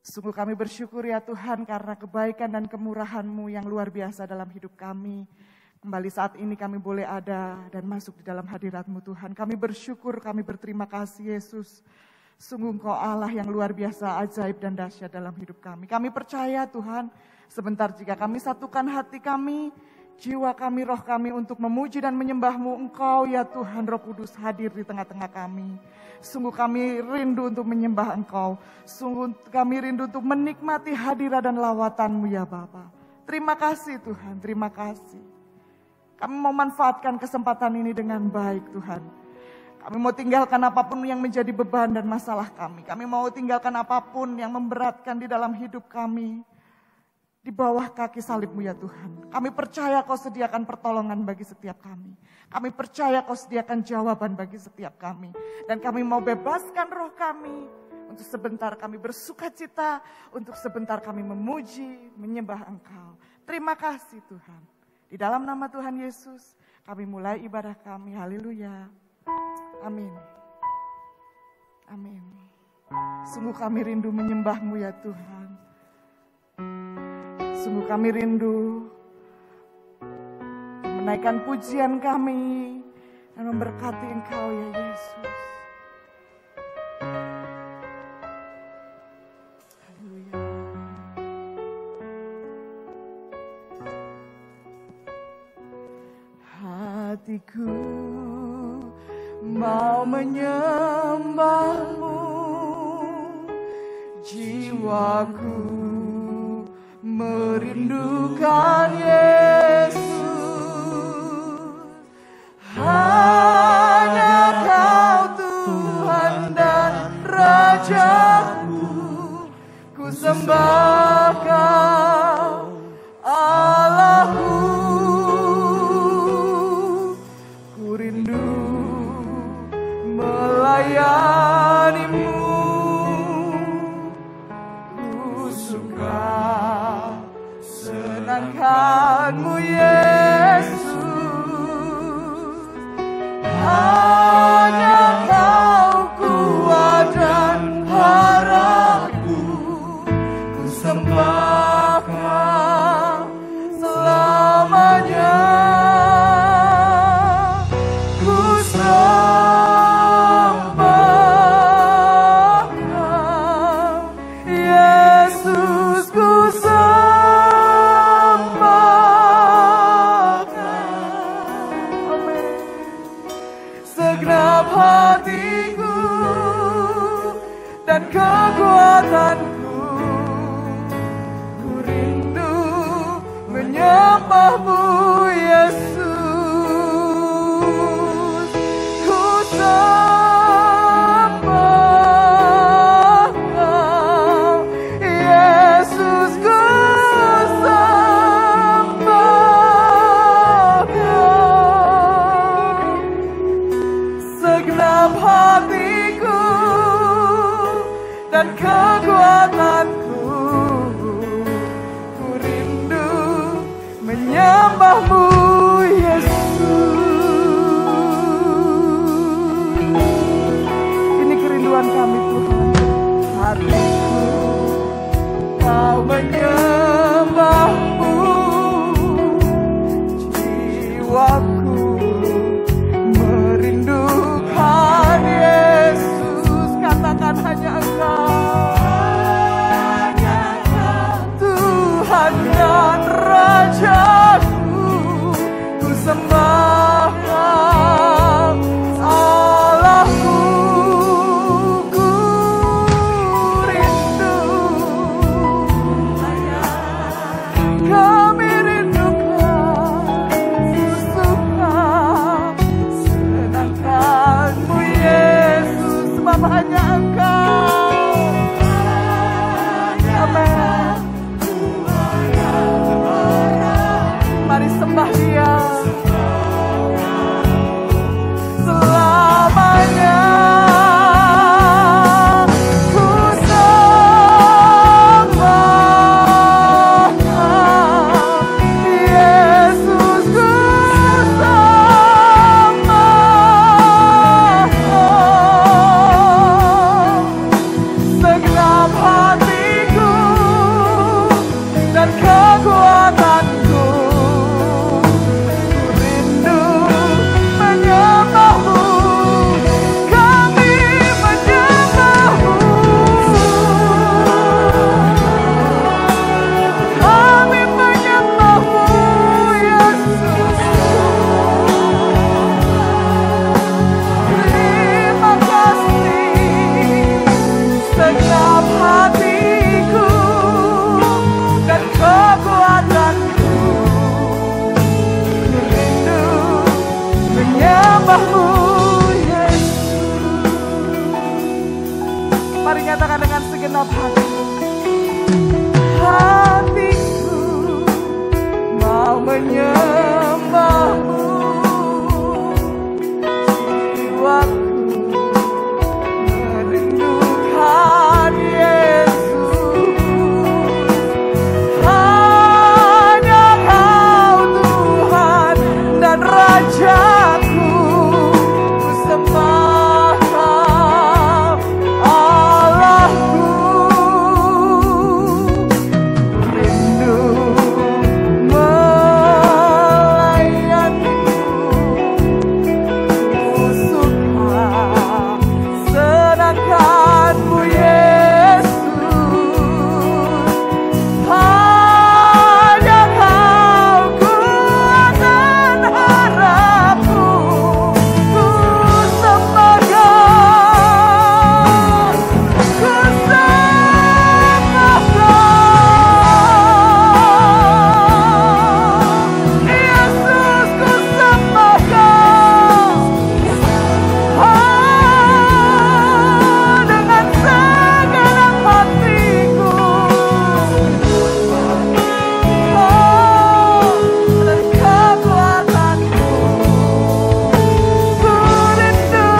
Sungguh kami bersyukur ya Tuhan karena kebaikan dan kemurahan-Mu yang luar biasa dalam hidup kami. Kembali saat ini kami boleh ada dan masuk di dalam hadirat-Mu Tuhan. Kami bersyukur, kami berterima kasih Yesus. Sungguh Engkau Allah yang luar biasa, ajaib dan dahsyat dalam hidup kami. Kami percaya Tuhan, sebentar jika kami satukan hati kami, jiwa kami, roh kami untuk memuji dan menyembah-Mu, Engkau ya Tuhan Roh Kudus hadir di tengah-tengah kami. Sungguh kami rindu untuk menyembah Engkau. Sungguh kami rindu untuk menikmati hadirat dan lawatan-Mu ya Bapa. Terima kasih Tuhan, terima kasih. Kami mau manfaatkan kesempatan ini dengan baik Tuhan. Kami mau tinggalkan apapun yang menjadi beban dan masalah kami. Kami mau tinggalkan apapun yang memberatkan di dalam hidup kami. Di bawah kaki salib-Mu ya Tuhan. Kami percaya Kau sediakan pertolongan bagi setiap kami. Kami percaya Kau sediakan jawaban bagi setiap kami. Dan kami mau bebaskan roh kami. Untuk sebentar kami bersuka cita. Untuk sebentar kami memuji, menyembah Engkau. Terima kasih Tuhan. Di dalam nama Tuhan Yesus, kami mulai ibadah kami. Haleluya. Amin. Amin. Sungguh kami rindu menyembah-Mu ya Tuhan. Sungguh kami rindu menaikkan pujian kami dan memberkati Engkau ya Yesus. Haleluya. Hatiku mau menyembah-Mu, jiwaku merindukan Yesus. Hanya Kau Tuhan dan Rajaku, ku sembah Kau Allahku. Ku rindu melayani-Mu, ku suka senangkan-Mu Yesus. Hanya Kau kuat dan harapku, ku sembah Kau selamanya. Ku sembah Kau Yesus, ku sembah Kau. Amin. Segenap hatiku dan kekuatanku, ku rindu menyembah-Mu Yesus. Ku sembah Kau Yesus, ku sembah Kau. Segenap hatiku dan kekuatanku, ku rindu menyembah-Mu Yesus. Ini kerinduan kami Tuhan. Hatiku mau menyembah-Mu, jiwaku merindukan Yesus. Katakan hanya Engkau, hanya Kau Tuhan dan Rajaku, ku sembah Kau Allahku. Ku rindu Mari nyatakan dengan segenap hati. Hatiku mau menyembahmu, jiwaku merindukan Yesus. Hanya Kau Tuhan dan Rajaku, ku sembah Kau Allahku. Rindu melayanimu, ku suka senangkanmu Yesus. Hanya Kau kuatan harapku, ku sembah Kau, ku sembah Kau. Yesus, ku sembah Kau. Dengan segenap hatiku, dan kekuatanku, ku rindu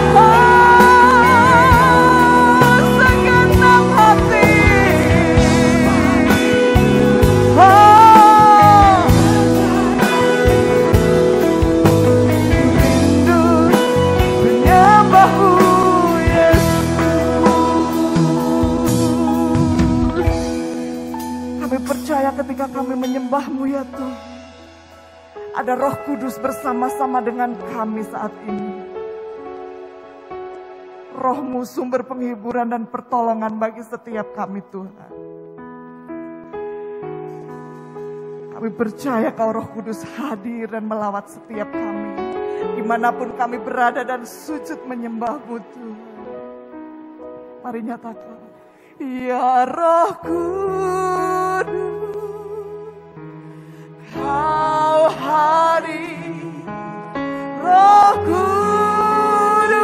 Kau segenap hati. Rindu menyembahmu Yesus. Kami percaya ketika kami menyembahmu ya Tuhan, ada Roh Kudus bersama-sama dengan kami saat ini. Roh-Mu sumber penghiburan dan pertolongan bagi setiap kami Tuhan. Kami percaya Kau Roh Kudus hadir dan melawat setiap kami, dimanapun kami berada dan sujud menyembah-Mu Tuhan. Mari nyatakan, ya Roh Kudus, Kau hadir. Roh Kudus,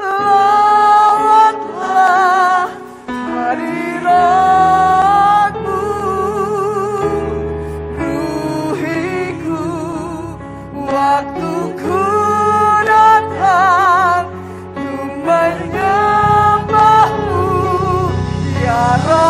lawatlah hadirat-Mu. Ruhiku, waktuku datang untuk menyembah-Mu, ya Roh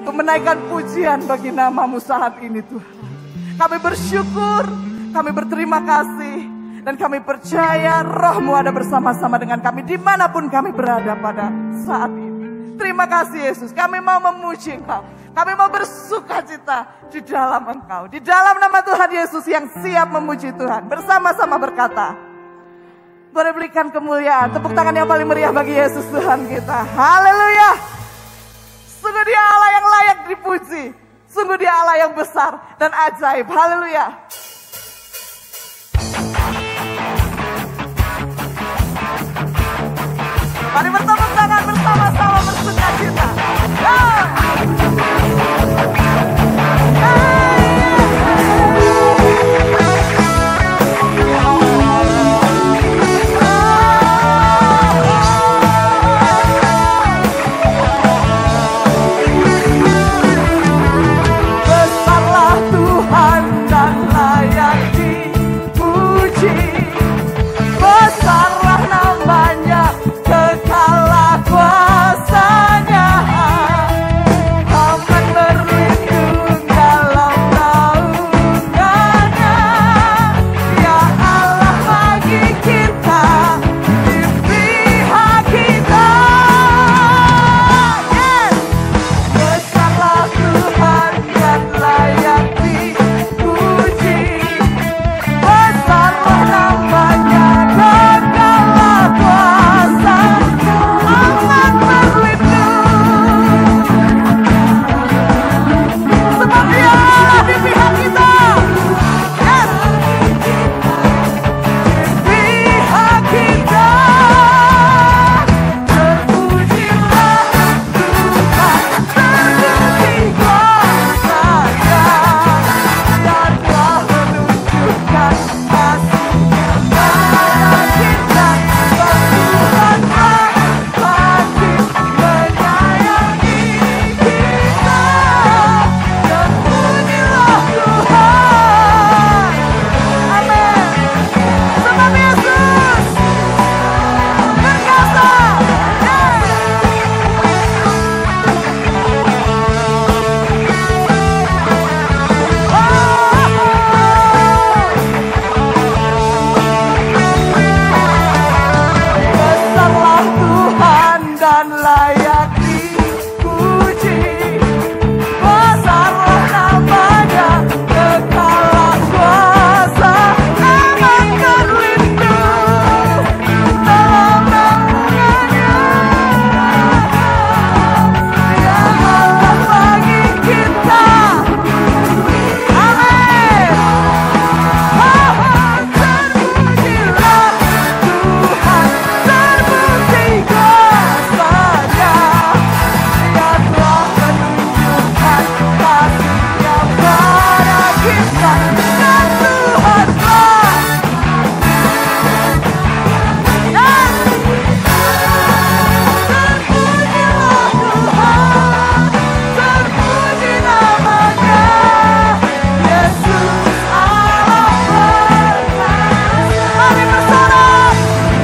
untuk menaikkan pujian bagi nama-Mu saat ini Tuhan. Kami bersyukur, kami berterima kasih, dan kami percaya Roh-Mu ada bersama-sama dengan kami dimanapun kami berada pada saat ini. Terima kasih Yesus, kami mau memuji Engkau, kami mau bersukacita di dalam Engkau, di dalam nama Tuhan Yesus yang siap memuji Tuhan. Bersama-sama berkata, boleh berikan kemuliaan, tepuk tangan yang paling meriah bagi Yesus Tuhan kita. Haleluya. Sungguh Dia Allah yang layak dipuji, sungguh Dia Allah yang besar dan ajaib. Haleluya. Mari bertepuk tangan bersama-sama bersukacita. Besarlah Tuhan dan layak dipuji. Besarlah namanya, kekalah kuasanya. Aman berlindung dalam naungannya. Ya Allah bagi kita, di pihak kita. Yes. Besarlah Tuhan dan layak dipuji. Besarlah namanya, kekalah kuasa. Aman berlindung, sebab Dia Allah di pihak kita. Yes. Di pihak kita. Terpujilah Tuhan, terpuji kuasa-Nya, dan telah menunjukkan kasih-Nya pada kita. Tuhan makin menyayangi kita. Terpujilah Tuhan. Amin. Sebab Yesus berkata, besarlah Tuhan dan layak dipuji. Besarlah namanya, kekalah kuasa. Aman berlindung dalam naungannya. Ya Allah bagi kita. Amin. Terpujilah Tuhan, terpuji kuasa-Nya. Dia telah menunjukkan kasih-Nya pada kita. Dan Tuhan telah terpujilah Tuhan, terpuji namanya. Yesus Allah berkata, mari bersama,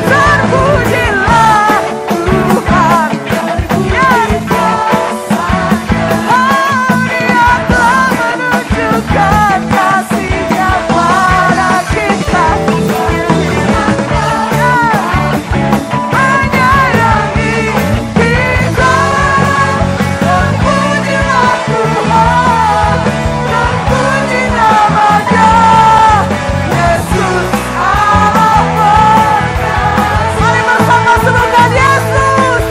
terpujilah Tuhan. Yes. Dia telah menunjukkan kasih-Nya pada kita. Menyayangi kita. Terpujilah Tuhan, terpuji namanya. Yesus Allah berkata. Mari bersama sebutkan Yesus.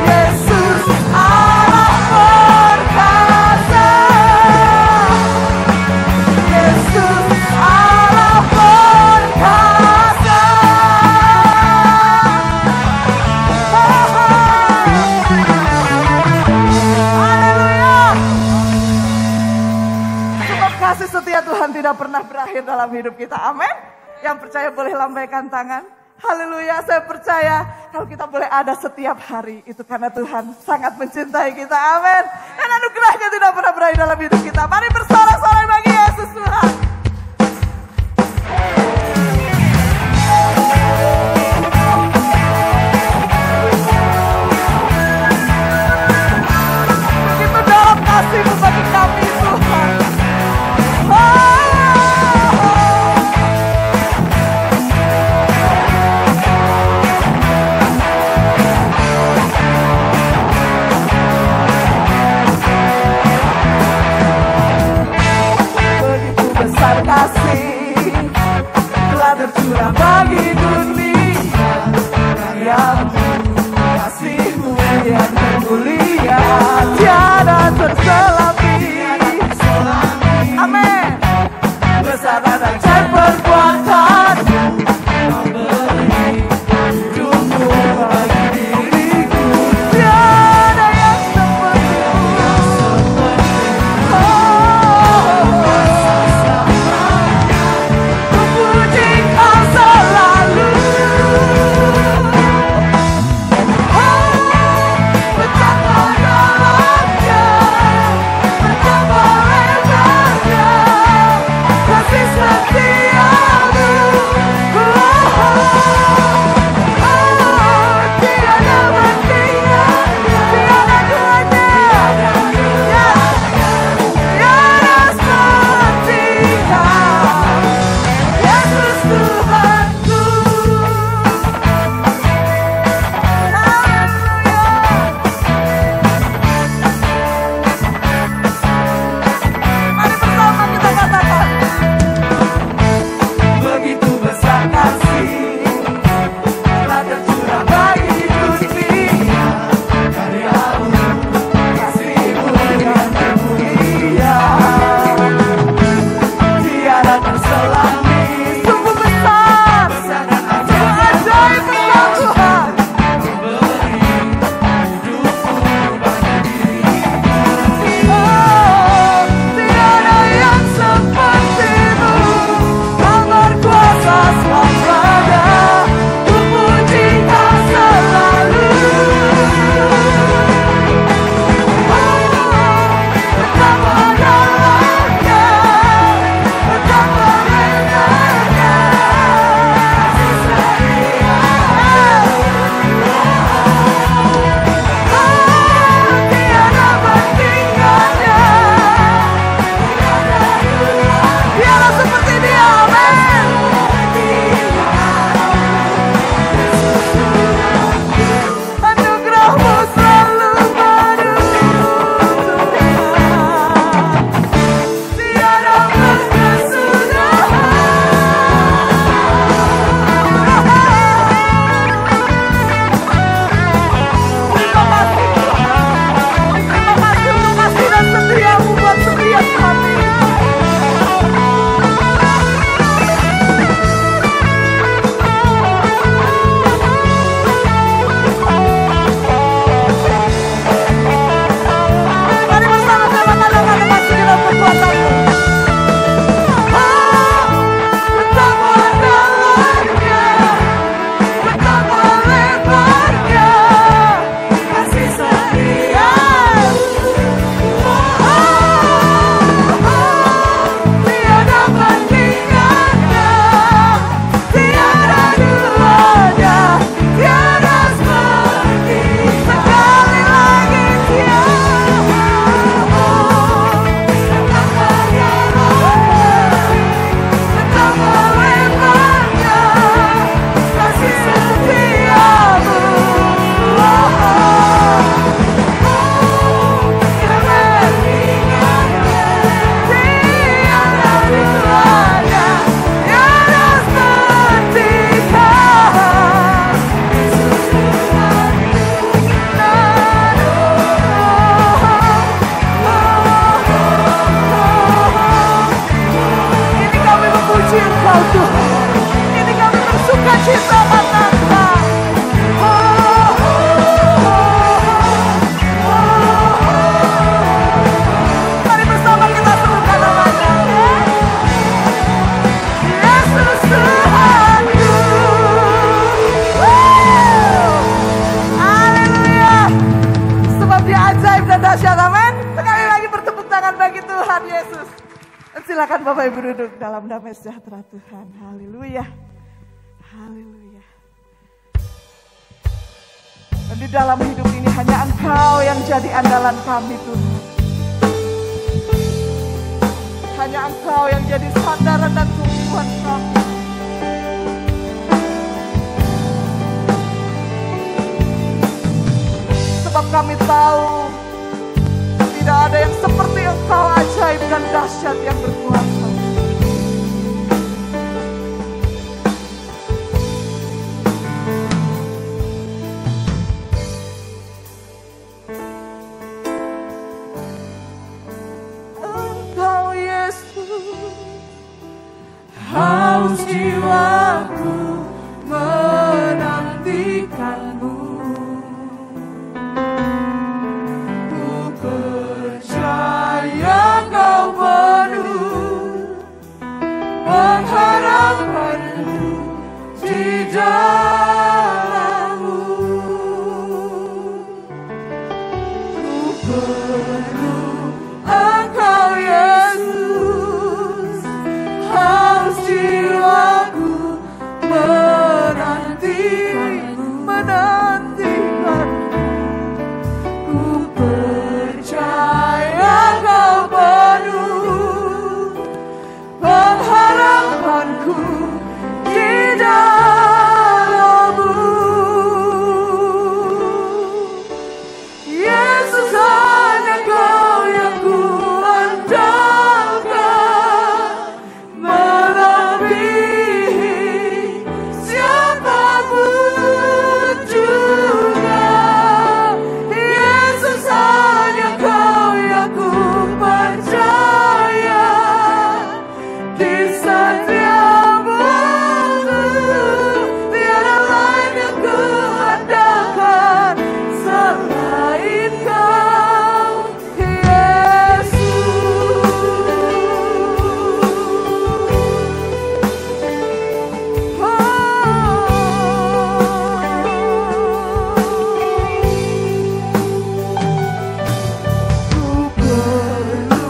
Yesus Allah berkata. Yesus Allah berkata. Haleluya. Sebab kasih setia Tuhan tidak pernah berakhir dalam hidup kita. Amin. Yang percaya boleh lambaikan tangan. Haleluya, saya percaya kalau kita boleh ada setiap hari itu karena Tuhan sangat mencintai kita. Amin. Dan anugerahnya tidak pernah berakhir dalam hidup kita. Mari bersorak-sorai bagi Yesus Tuhan. Begitu dalam kasih-Mu bagi kami Tuhan. Begitu besar kasih telah tercurah bagi dunia, karya-Mu, kasih-Mu yang mulia tiada terselami. Amin. Besar dan ajaib perbuatan-Mu, Kau beri hidupmu bagi diriku. Tiada yang seperti-Mu. Ku puji Kau selalu. Betapa dalamnya, betapa lebarnya kasih setia-Mu. Tiada bandingannya, tiada duanya, tiada seperti Kau, Yesus Tuhanku. Mari bersama kita katakan, begitu besar kasih telah tercurah bagi dunia, karya-Mu, kasih-Mu yang mulia tiada terselami. Sungguh besar dan ajaib Engkau Tuhan. Tiada yang seperti-Mu, Kau berkuasa selamanya. Ku puji Kau selalu. Betapa dalamnya, betapa lebarnya kasih setia-Mu. Tiada bandingannya, tiada seperti Dia. Amin. Anugerah-Mu selalu menuntun, tiada berkesudahan. Terima kasih Tuhan. Terima kasih untuk kasih dan setia-Mu buat setiap kami. Mari bersama-sama katakan kasih dan perbuatan-Mu. Betapa dalamnya, betapa lebarnya kasih setia-Mu. Tiada bandingannya, tiada duanya, tiada seperti. Sekali lagi tiada. Betapa dalamnya, betapa lebarnya kasih setia-Mu. Tiada bandingannya, tiada duanya, tiada seperti Kau, Yesus Tuhanku. Ini kami memuji Engkau Tuhan. Ini kami bersuka cita karena Engkau. Mari bersama kita serukan namanya. Yesus Tuhanku. Haleluya. Sebab Dia ajaib dan dahsyat. Amin. Sekali lagi bertepuk tangan bagi Tuhan Yesus. Dan silakan Bapak Ibu duduk dalam damai sejahtera Tuhan. Haleluya. Haleluya. Dan di dalam hidup ini hanya Engkau yang jadi andalan kami Tuhan. hanya Engkau yang jadi sandaran dan tumpuan kami. Sebab kami tahu tidak ada yang seperti Engkau, ajaib dan dahsyat yang berkuasa. Engkau Yesus, haus jiwaku menantikanmu. Pengharapanku di dalam-Mu, ku perlu Engkau Yesus, haus jiwaku menantikan-Mu, ku percaya Kau penuh pengharapanku di dalam-Mu. Yesus, hanya Kau yang ku andalkan, melebihi siapapun juga. Yesus, hanya Kau yang ku percaya. Di setiap waktu tiada lain yang kuandalkan selain Kau, Yesus. Ku perlu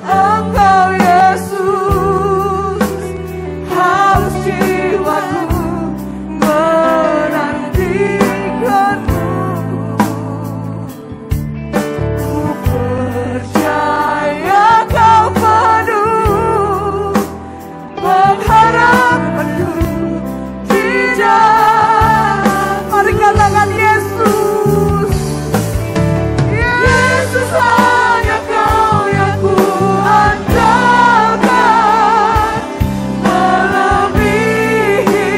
Engkau Yesus, haus jiwaku menantikan-Mu. Ku percaya Kau penuh pengharapanku di dalam. Mari katakan Yesus. Yesus, hanya Kau yang ku andalkan, melebihi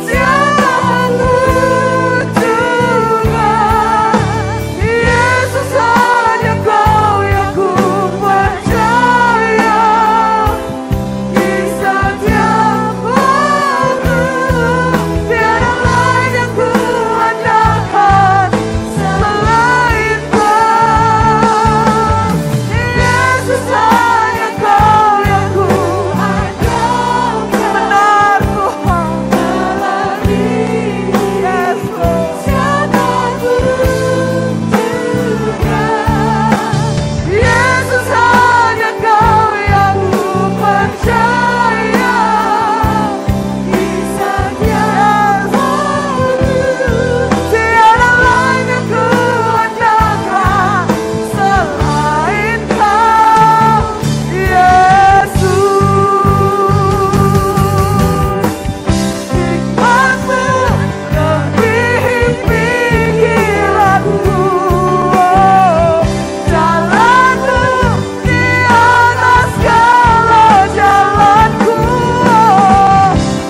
siapapun juga. Yesus, hanya Kau yang ku percaya. Di setiap waktu tiada lain yang ku andalkan selain Kau. Yesus, hanya Kau yang ku andalkan. Benar Tuhan, melebihi siapapun juga. Yesus, hanya Kau yang ku percaya. Di setiap waktu tiada lain yang ku andalkan selain Kau, Yesus. Hikmat-Mu melebihi pikiranku, jalan-Mu di atas segala jalanku.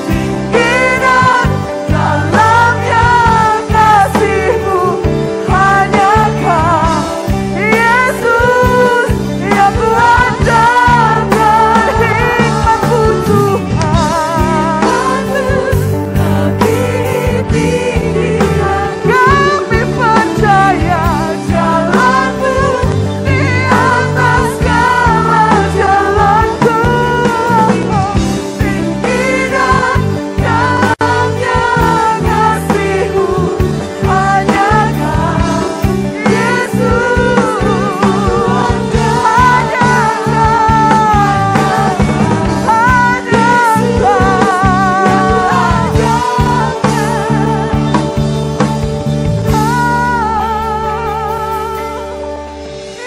Tinggi dan dalamnya kasih-Mu, hanya Kau, Yesus, yang ku andalkan. Hikmat-Mu Tuhan, melebihi pikiranku. Kami percaya jalan-Mu di atas segala jalanku. Tinggi dan dalamnya kasih-Mu, hanya Kau, Yesus, hanya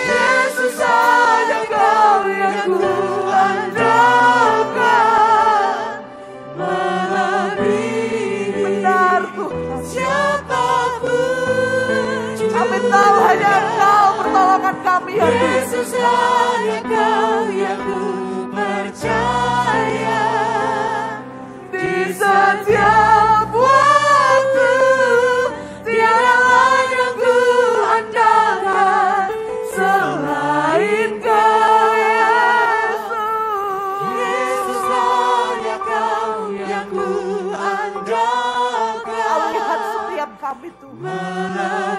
Yesus, hanya Kau yang ku Tuhan.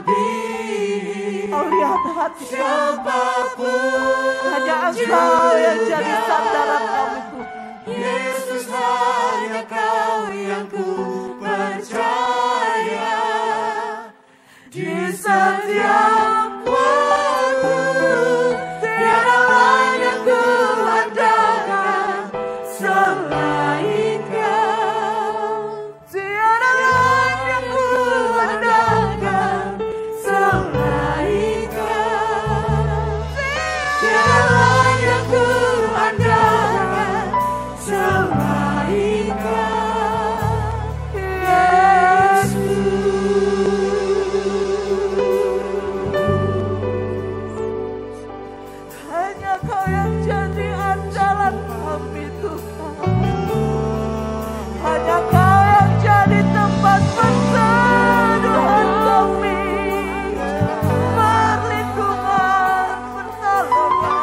Melebihi Kau lihat hati kami. siapapun. Hanya Engkau yang jadi sandaran kami Tuhan. Yesus, hanya Kau yang ku percaya. Di setiap waktu tiada lain yang ku andalkan selain Kau. Tiada lain yang ku andalkan selain Kau. Tiada lain yang ku andalkan selain Kau, Yesus. Hanya Kau yang jadi andalan kami Tuhan. Hanya Kau yang jadi tempat perteduhan kami. Perlindungan, pertolongan.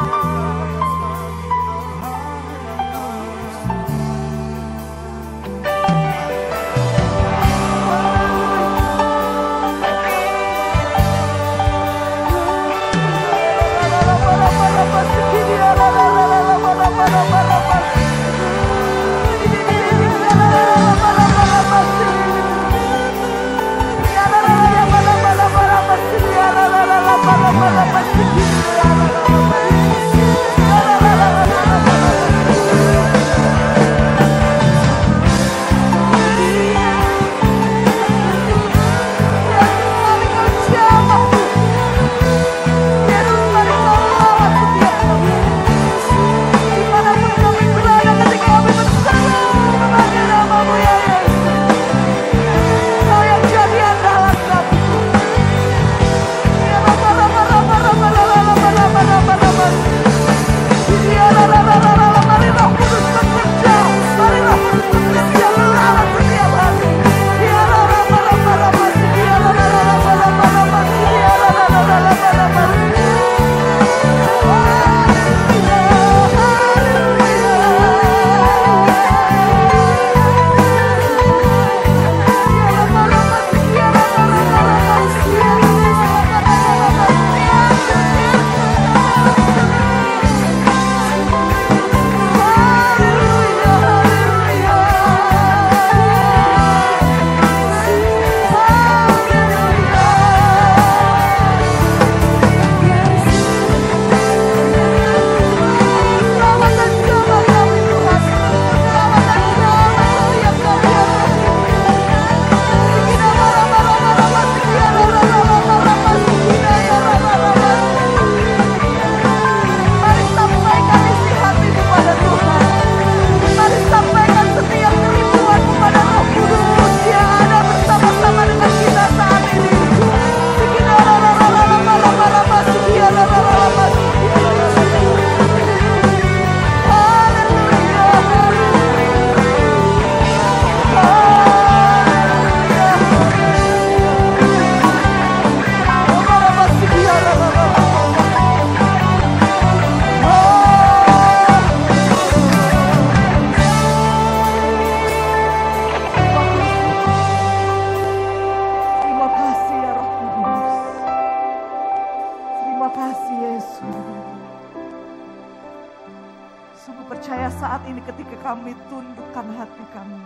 Kami tundukkan hati kami.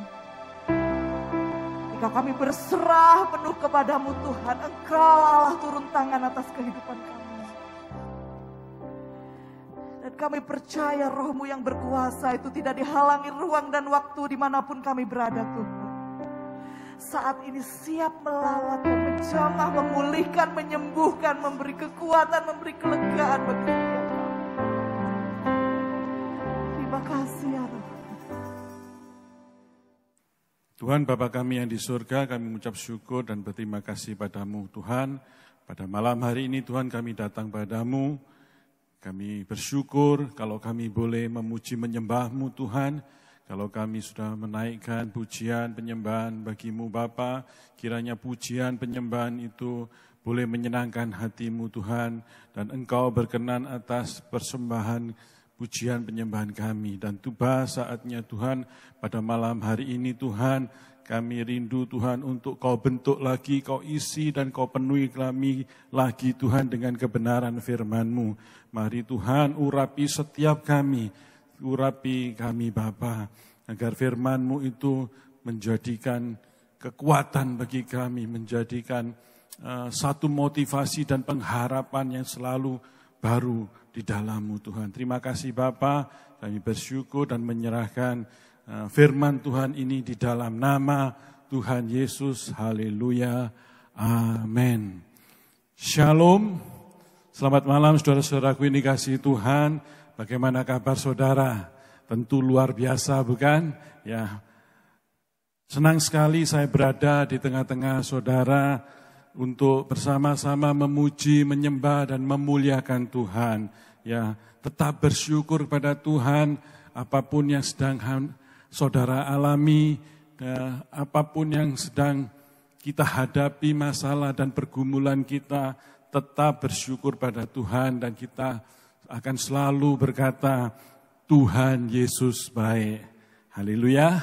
Ketika kami berserah penuh kepadamu Tuhan, Engkau Allah turun tangan atas kehidupan kami. Dan kami percaya Roh-Mu yang berkuasa itu tidak dihalangi ruang dan waktu dimanapun kami berada Tuhan. Saat ini siap melawat dan menjamah, memulihkan, menyembuhkan, memberi kekuatan, memberi kelegaan bagi setiap kami. Terima kasih ya Roh. Tuhan Bapa kami yang di surga, kami mengucap syukur dan berterima kasih padamu Tuhan. Pada malam hari ini Tuhan kami datang padamu. Kami bersyukur kalau kami boleh memuji menyembah-Mu Tuhan. Kalau kami sudah menaikkan pujian penyembahan bagimu Bapa, kiranya pujian penyembahan itu boleh menyenangkan hati-Mu Tuhan. Dan Engkau berkenan atas persembahan pujian penyembahan kami. Dan tiba saatnya Tuhan pada malam hari ini Tuhan Kami rindu Tuhan untuk Kau bentuk lagi, Kau isi dan Kau penuhi kami lagi Tuhan dengan kebenaran firman-Mu. Mari Tuhan urapi setiap kami, urapi kami Bapa, agar firman-Mu itu menjadikan kekuatan bagi kami, menjadikan satu motivasi dan pengharapan yang selalu baru di dalam-Mu Tuhan. Terima kasih Bapa, kami bersyukur dan menyerahkan firman Tuhan ini di dalam nama Tuhan Yesus. Haleluya. Amin. Shalom. Selamat malam saudara-saudaraku ini kasih Tuhan. Bagaimana kabar saudara? Tentu luar biasa bukan? Ya. Senang sekali saya berada di tengah-tengah saudara untuk bersama-sama memuji, menyembah dan memuliakan Tuhan. Ya, tetap bersyukur pada Tuhan apapun yang sedang saudara alami, apapun yang sedang kita hadapi masalah dan pergumulan kita, tetap bersyukur pada Tuhan dan kita akan selalu berkata, Tuhan Yesus baik. Haleluya.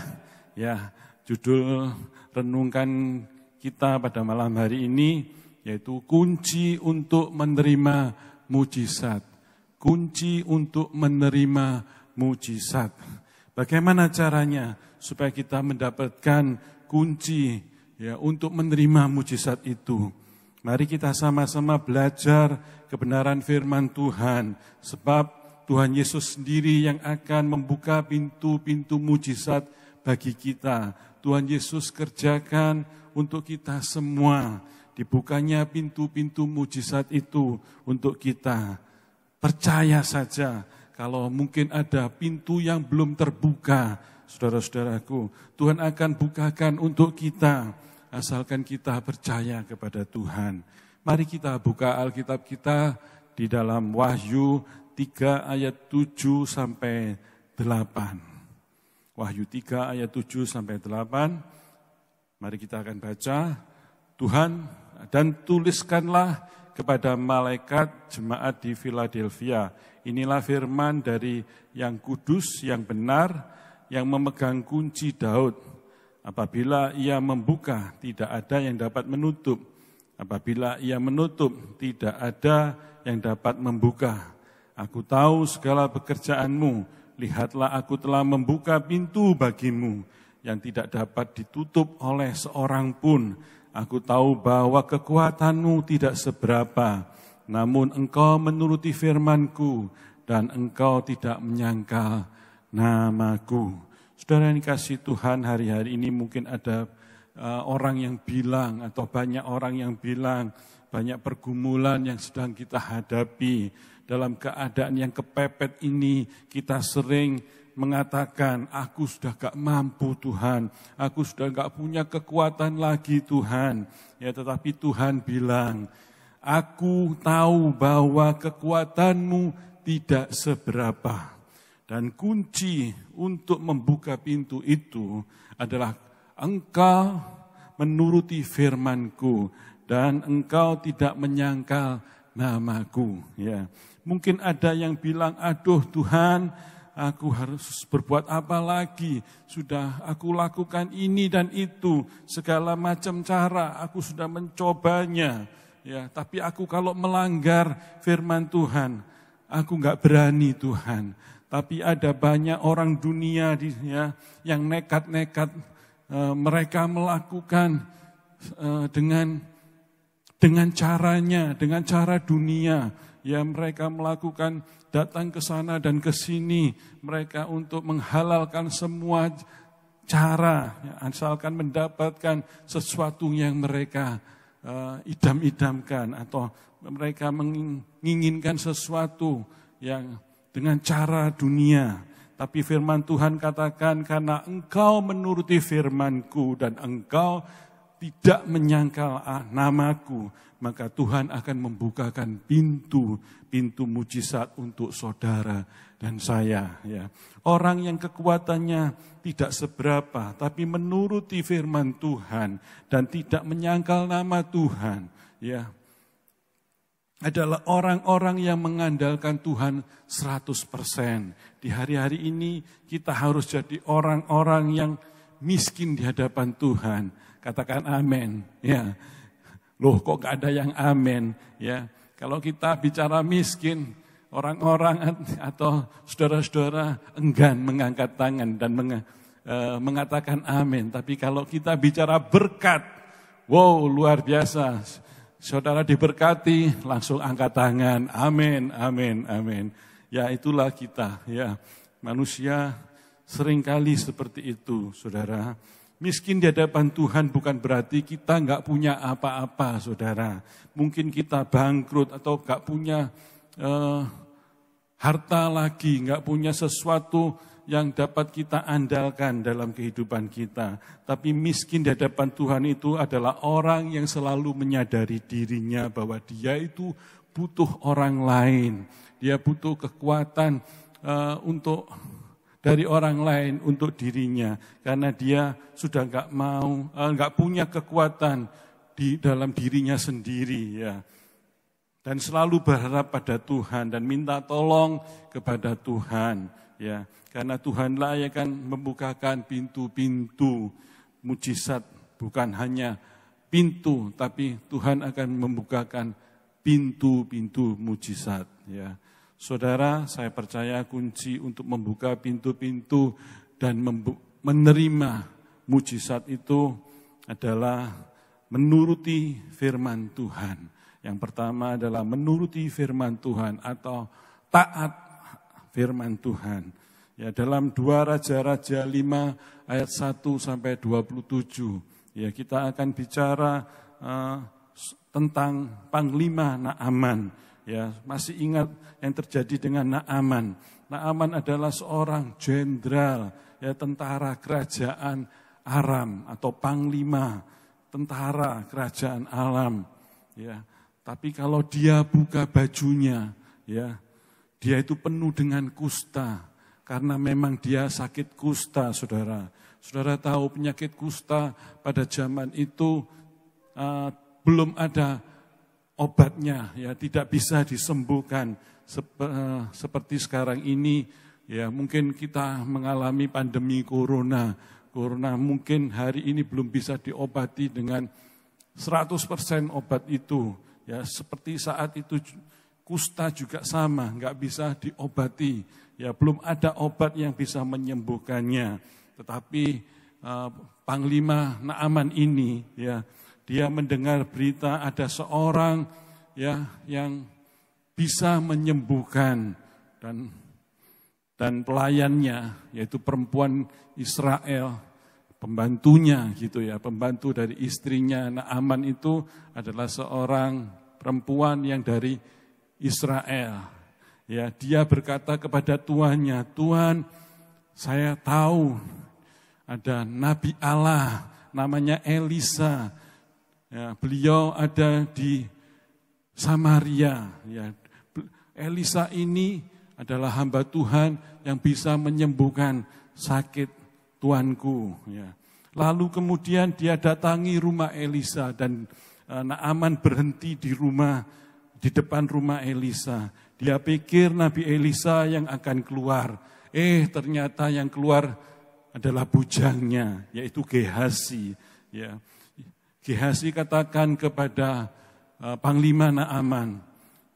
Ya, judul renungkan kita pada malam hari ini yaitu kunci untuk menerima mujizat. Kunci untuk menerima mujizat. Bagaimana caranya supaya kita mendapatkan kunci ya untuk menerima mujizat itu? Mari kita sama-sama belajar kebenaran firman Tuhan, sebab Tuhan Yesus sendiri yang akan membuka pintu-pintu mujizat bagi kita. Tuhan Yesus kerjakan untuk kita semua. Dibukanya pintu-pintu mujizat itu untuk kita. Percaya saja kalau mungkin ada pintu yang belum terbuka, saudara-saudaraku, Tuhan akan bukakan untuk kita, asalkan kita percaya kepada Tuhan. Mari kita buka Alkitab kita di dalam Wahyu 3 ayat 7 sampai 8. Wahyu 3 ayat 7 sampai 8. Mari kita akan baca. Tuhan, dan tuliskanlah kepada malaikat jemaat di Philadelphia. Inilah firman dari yang kudus, yang benar, yang memegang kunci Daud. Apabila ia membuka, tidak ada yang dapat menutup. Apabila ia menutup, tidak ada yang dapat membuka. Aku tahu segala pekerjaanmu. Lihatlah, aku telah membuka pintu bagimu yang tidak dapat ditutup oleh seorang pun. Aku tahu bahwa kekuatanmu tidak seberapa, namun engkau menuruti firman-Ku dan engkau tidak menyangkal nama-Ku. Saudara yang dikasihi Tuhan, hari-hari ini mungkin ada orang yang bilang atau banyak orang yang bilang banyak pergumulan yang sedang kita hadapi. Dalam keadaan yang kepepet ini kita sering mengatakan, aku sudah gak mampu Tuhan, aku sudah gak punya kekuatan lagi Tuhan. Ya, tetapi Tuhan bilang, aku tahu bahwa kekuatanmu tidak seberapa. Dan kunci untuk membuka pintu itu adalah engkau menuruti firman-Ku dan engkau tidak menyangkal nama-Ku. Ya, mungkin ada yang bilang, aduh Tuhan, aku harus berbuat apa lagi? Sudah aku lakukan ini dan itu, segala macam cara aku sudah mencobanya. Ya, tapi aku kalau melanggar firman Tuhan, aku enggak berani Tuhan. Tapi ada banyak orang dunia yang nekat-nekat mereka melakukan dengan caranya, dengan cara dunia. Ya, mereka melakukan datang ke sana dan ke sini, mereka untuk menghalalkan semua cara, ya, asalkan mendapatkan sesuatu yang mereka idam-idamkan, atau mereka menginginkan sesuatu yang dengan cara dunia. Tapi firman Tuhan katakan, karena engkau menuruti firman-Ku dan engkau tidak menyangkal nama-Ku, maka Tuhan akan membukakan pintu mujizat untuk saudara dan saya. Ya. Orang yang kekuatannya tidak seberapa, tapi menuruti firman Tuhan dan tidak menyangkal nama Tuhan, ya, adalah orang-orang yang mengandalkan Tuhan 100%. Di hari-hari ini kita harus jadi orang-orang yang miskin di hadapan Tuhan? Katakan amin. Ya. Loh, kok gak ada yang amin? Ya. Kalau kita bicara miskin, orang-orang atau saudara-saudara enggan mengangkat tangan dan mengatakan amin. Tapi kalau kita bicara berkat, wow, luar biasa. Saudara diberkati, langsung angkat tangan. Amin, amin, amin. Ya, itulah kita. Ya, manusia seringkali seperti itu, saudara. Miskin di hadapan Tuhan bukan berarti kita nggak punya apa-apa, saudara. Mungkin kita bangkrut atau nggak punya harta lagi, nggak punya sesuatu yang dapat kita andalkan dalam kehidupan kita. Tapi miskin di hadapan Tuhan itu adalah orang yang selalu menyadari dirinya bahwa dia itu butuh orang lain. Dia butuh kekuatan dari orang lain untuk dirinya, karena dia sudah nggak punya kekuatan di dalam dirinya sendiri, ya. Dan selalu berharap pada Tuhan dan minta tolong kepada Tuhan, ya. Karena Tuhanlah yang akan membukakan pintu-pintu mujizat, bukan hanya pintu, tapi Tuhan akan membukakan pintu-pintu mujizat, ya. Saudara, saya percaya kunci untuk membuka pintu-pintu dan menerima mujizat itu adalah menuruti firman Tuhan. Yang pertama adalah menuruti firman Tuhan atau taat firman Tuhan. Ya, dalam 2 Raja-Raja 5 ayat 1 sampai 27, ya, kita akan bicara tentang Panglima Naaman. Ya, masih ingat yang terjadi dengan Naaman. Naaman adalah seorang jenderal, ya, tentara kerajaan Aram atau panglima tentara kerajaan Aram. Ya, tapi kalau dia buka bajunya, ya, dia itu penuh dengan kusta karena memang dia sakit kusta, saudara. Saudara tahu penyakit kusta pada zaman itu belum ada obatnya, ya, tidak bisa disembuhkan seperti sekarang ini. Ya, mungkin kita mengalami pandemi corona mungkin hari ini belum bisa diobati dengan 100% obat itu. Ya, seperti saat itu kusta juga sama, nggak bisa diobati. Ya, belum ada obat yang bisa menyembuhkannya. Tetapi Panglima Naaman ini, ya, dia mendengar berita ada seorang, ya, yang bisa menyembuhkan dan pelayannya, yaitu perempuan Israel, pembantunya gitu, ya, pembantu dari istrinya. Naaman itu adalah seorang perempuan yang dari Israel. Ya, dia berkata kepada tuannya, "Tuan, saya tahu ada nabi Allah namanya Elisa. Ya, beliau ada di Samaria. Ya, Elisa ini adalah hamba Tuhan yang bisa menyembuhkan sakit tuanku." Ya. Lalu kemudian dia datangi rumah Elisa dan Naaman berhenti di depan rumah Elisa. Dia pikir Nabi Elisa yang akan keluar. Ternyata yang keluar adalah bujangnya, yaitu Gehazi. Ya. Gehazi katakan kepada Panglima Naaman,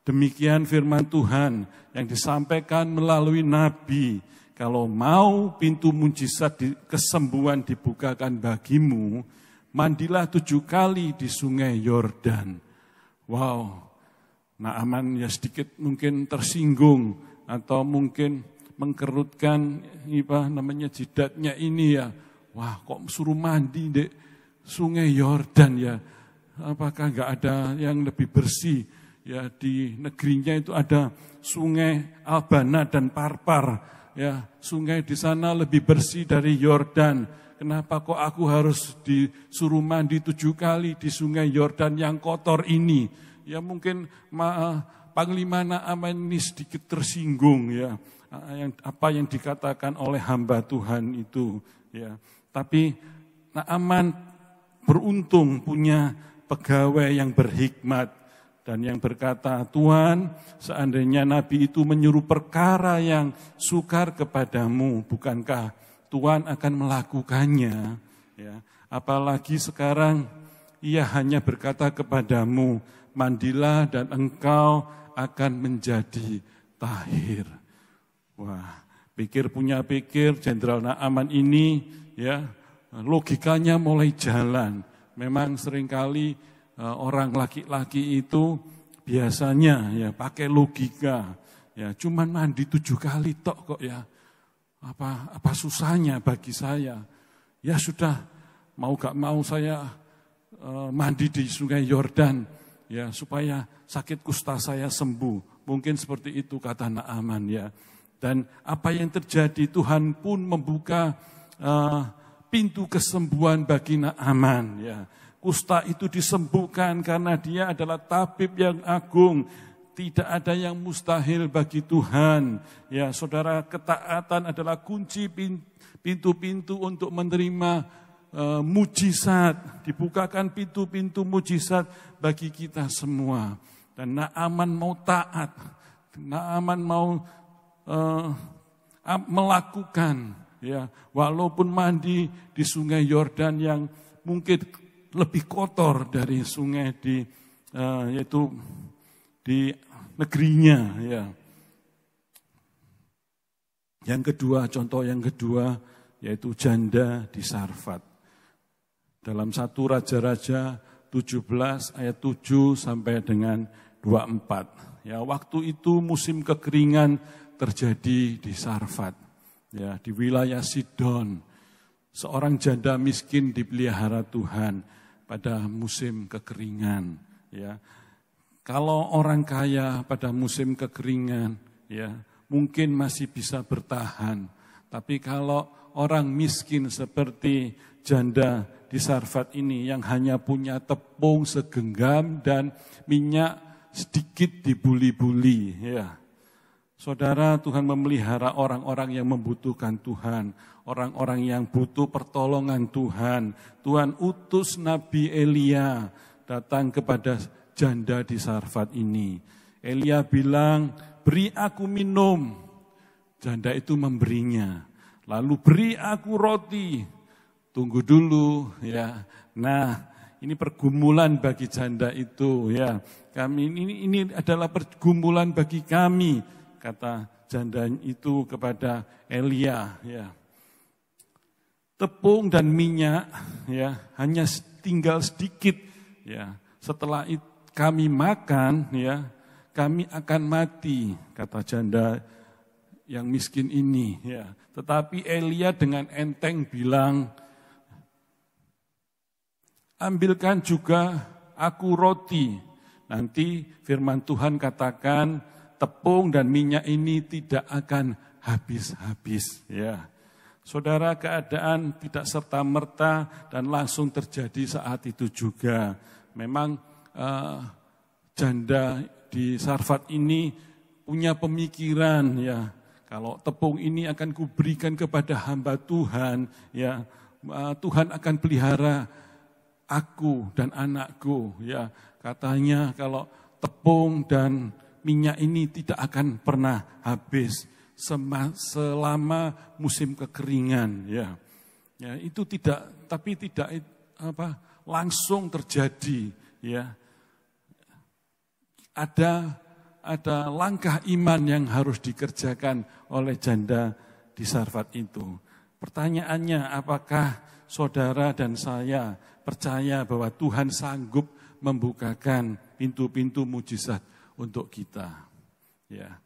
"Demikian firman Tuhan yang disampaikan melalui Nabi, kalau mau pintu mujizat kesembuhan dibukakan bagimu, mandilah 7 kali di sungai Yordan." Wow, Naaman ya sedikit mungkin tersinggung atau mungkin mengkerutkan jidatnya ini, ya. Wah, kok suruh mandi dek sungai Yordan, ya. Apakah enggak ada yang lebih bersih? Ya, di negerinya itu ada sungai Albana dan Parpar. Ya, sungai di sana lebih bersih dari Yordan. Kenapa kok aku harus disuruh mandi 7 kali di sungai Yordan yang kotor ini? Ya, mungkin Panglima Naaman ini sedikit tersinggung, ya. Apa yang dikatakan oleh hamba Tuhan itu, ya. Tapi Naaman beruntung punya pegawai yang berhikmat dan yang berkata, "Tuan, seandainya Nabi itu menyuruh perkara yang sukar kepadamu, bukankah Tuhan akan melakukannya. Ya, apalagi sekarang Ia hanya berkata kepadamu, mandilah dan engkau akan menjadi tahir. Wah, pikir Jenderal Naaman ini ya logikanya mulai jalan. Memang seringkali orang laki-laki itu biasanya ya pakai logika. Ya, cuman mandi 7 kali tok kok ya. Apa susahnya bagi saya? Ya sudah, mau gak mau saya mandi di Sungai Yordan ya supaya sakit kusta saya sembuh. Mungkin seperti itu kata Naaman ya. Dan apa yang terjadi, Tuhan pun membuka pintu kesembuhan bagi Naaman ya. Kusta itu disembuhkan karena dia adalah tabib yang agung. Tidak ada yang mustahil bagi Tuhan. Ya, saudara, ketaatan adalah kunci pintu-pintu untuk menerima mujizat. Dibukakan pintu-pintu mujizat bagi kita semua. Dan Naaman mau taat. Naaman mau melakukan. Ya, walaupun mandi di Sungai Yordan yang mungkin lebih kotor dari sungai yaitu di negerinya ya. Contoh yang kedua yaitu janda di Sarfat. Dalam 1 Raja-Raja 17 ayat 7 sampai dengan 24. Ya, waktu itu musim kekeringan terjadi di Sarfat. Ya, di wilayah Sidon. Seorang janda miskin dipelihara Tuhan pada musim kekeringan. Ya, kalau orang kaya pada musim kekeringan, ya mungkin masih bisa bertahan. Tapi kalau orang miskin seperti janda di Sarfat ini yang hanya punya tepung segenggam dan minyak sedikit dibuli-buli, ya. Saudara, Tuhan memelihara orang-orang yang membutuhkan Tuhan, orang-orang yang butuh pertolongan Tuhan. Tuhan utus Nabi Elia datang kepada janda di Sarfat ini. Elia bilang, beri aku minum. Janda itu memberinya. Lalu beri aku roti. Tunggu dulu ya. Nah, ini pergumulan bagi janda itu ya. Ini adalah pergumulan bagi kami, kata janda itu kepada Elia ya. Tepung dan minyak ya hanya tinggal sedikit ya. Setelah itu kami makan ya, kami akan mati, kata janda yang miskin ini ya. Tetapi Elia dengan enteng bilang, ambilkan juga aku roti. Nanti firman Tuhan katakan tepung dan minyak ini tidak akan habis-habis ya. Saudara, keadaan tidak serta-merta dan langsung terjadi saat itu juga. Memang janda di Sarfat ini punya pemikiran ya. Kalau tepung ini akan kuberikan kepada hamba Tuhan ya. Tuhan akan pelihara aku dan anakku ya. Katanya kalau tepung dan minyak ini tidak akan pernah habis selama musim kekeringan ya. Ya, itu tidak langsung terjadi ya. Ada langkah iman yang harus dikerjakan oleh janda di Sarfat itu. Pertanyaannya, apakah saudara dan saya percaya bahwa Tuhan sanggup membukakan pintu-pintu mujizat untuk kita? Ya.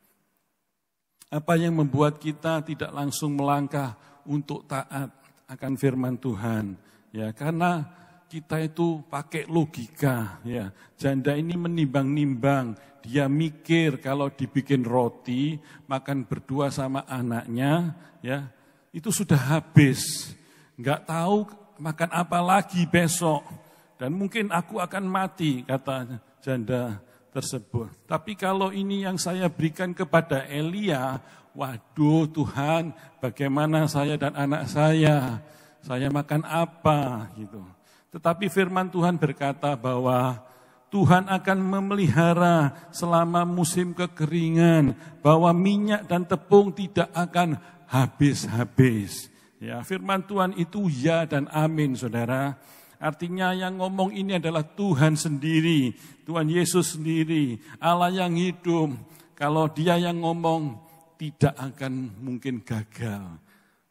Apa yang membuat kita tidak langsung melangkah untuk taat akan firman Tuhan? Ya, karena kita itu pakai logika. Ya. Janda ini menimbang-nimbang, dia mikir kalau dibikin roti, makan berdua sama anaknya, ya itu sudah habis. Enggak tahu makan apa lagi besok. Dan mungkin aku akan mati, kata janda tersebut. Tapi kalau ini yang saya berikan kepada Elia, waduh Tuhan, bagaimana saya dan anak saya makan apa gitu. Tetapi firman Tuhan berkata bahwa Tuhan akan memelihara selama musim kekeringan, bahwa minyak dan tepung tidak akan habis-habis. Ya, firman Tuhan itu ya dan amin, saudara. Artinya yang ngomong ini adalah Tuhan sendiri, Tuhan Yesus sendiri, Allah yang hidup. Kalau Dia yang ngomong, tidak akan mungkin gagal.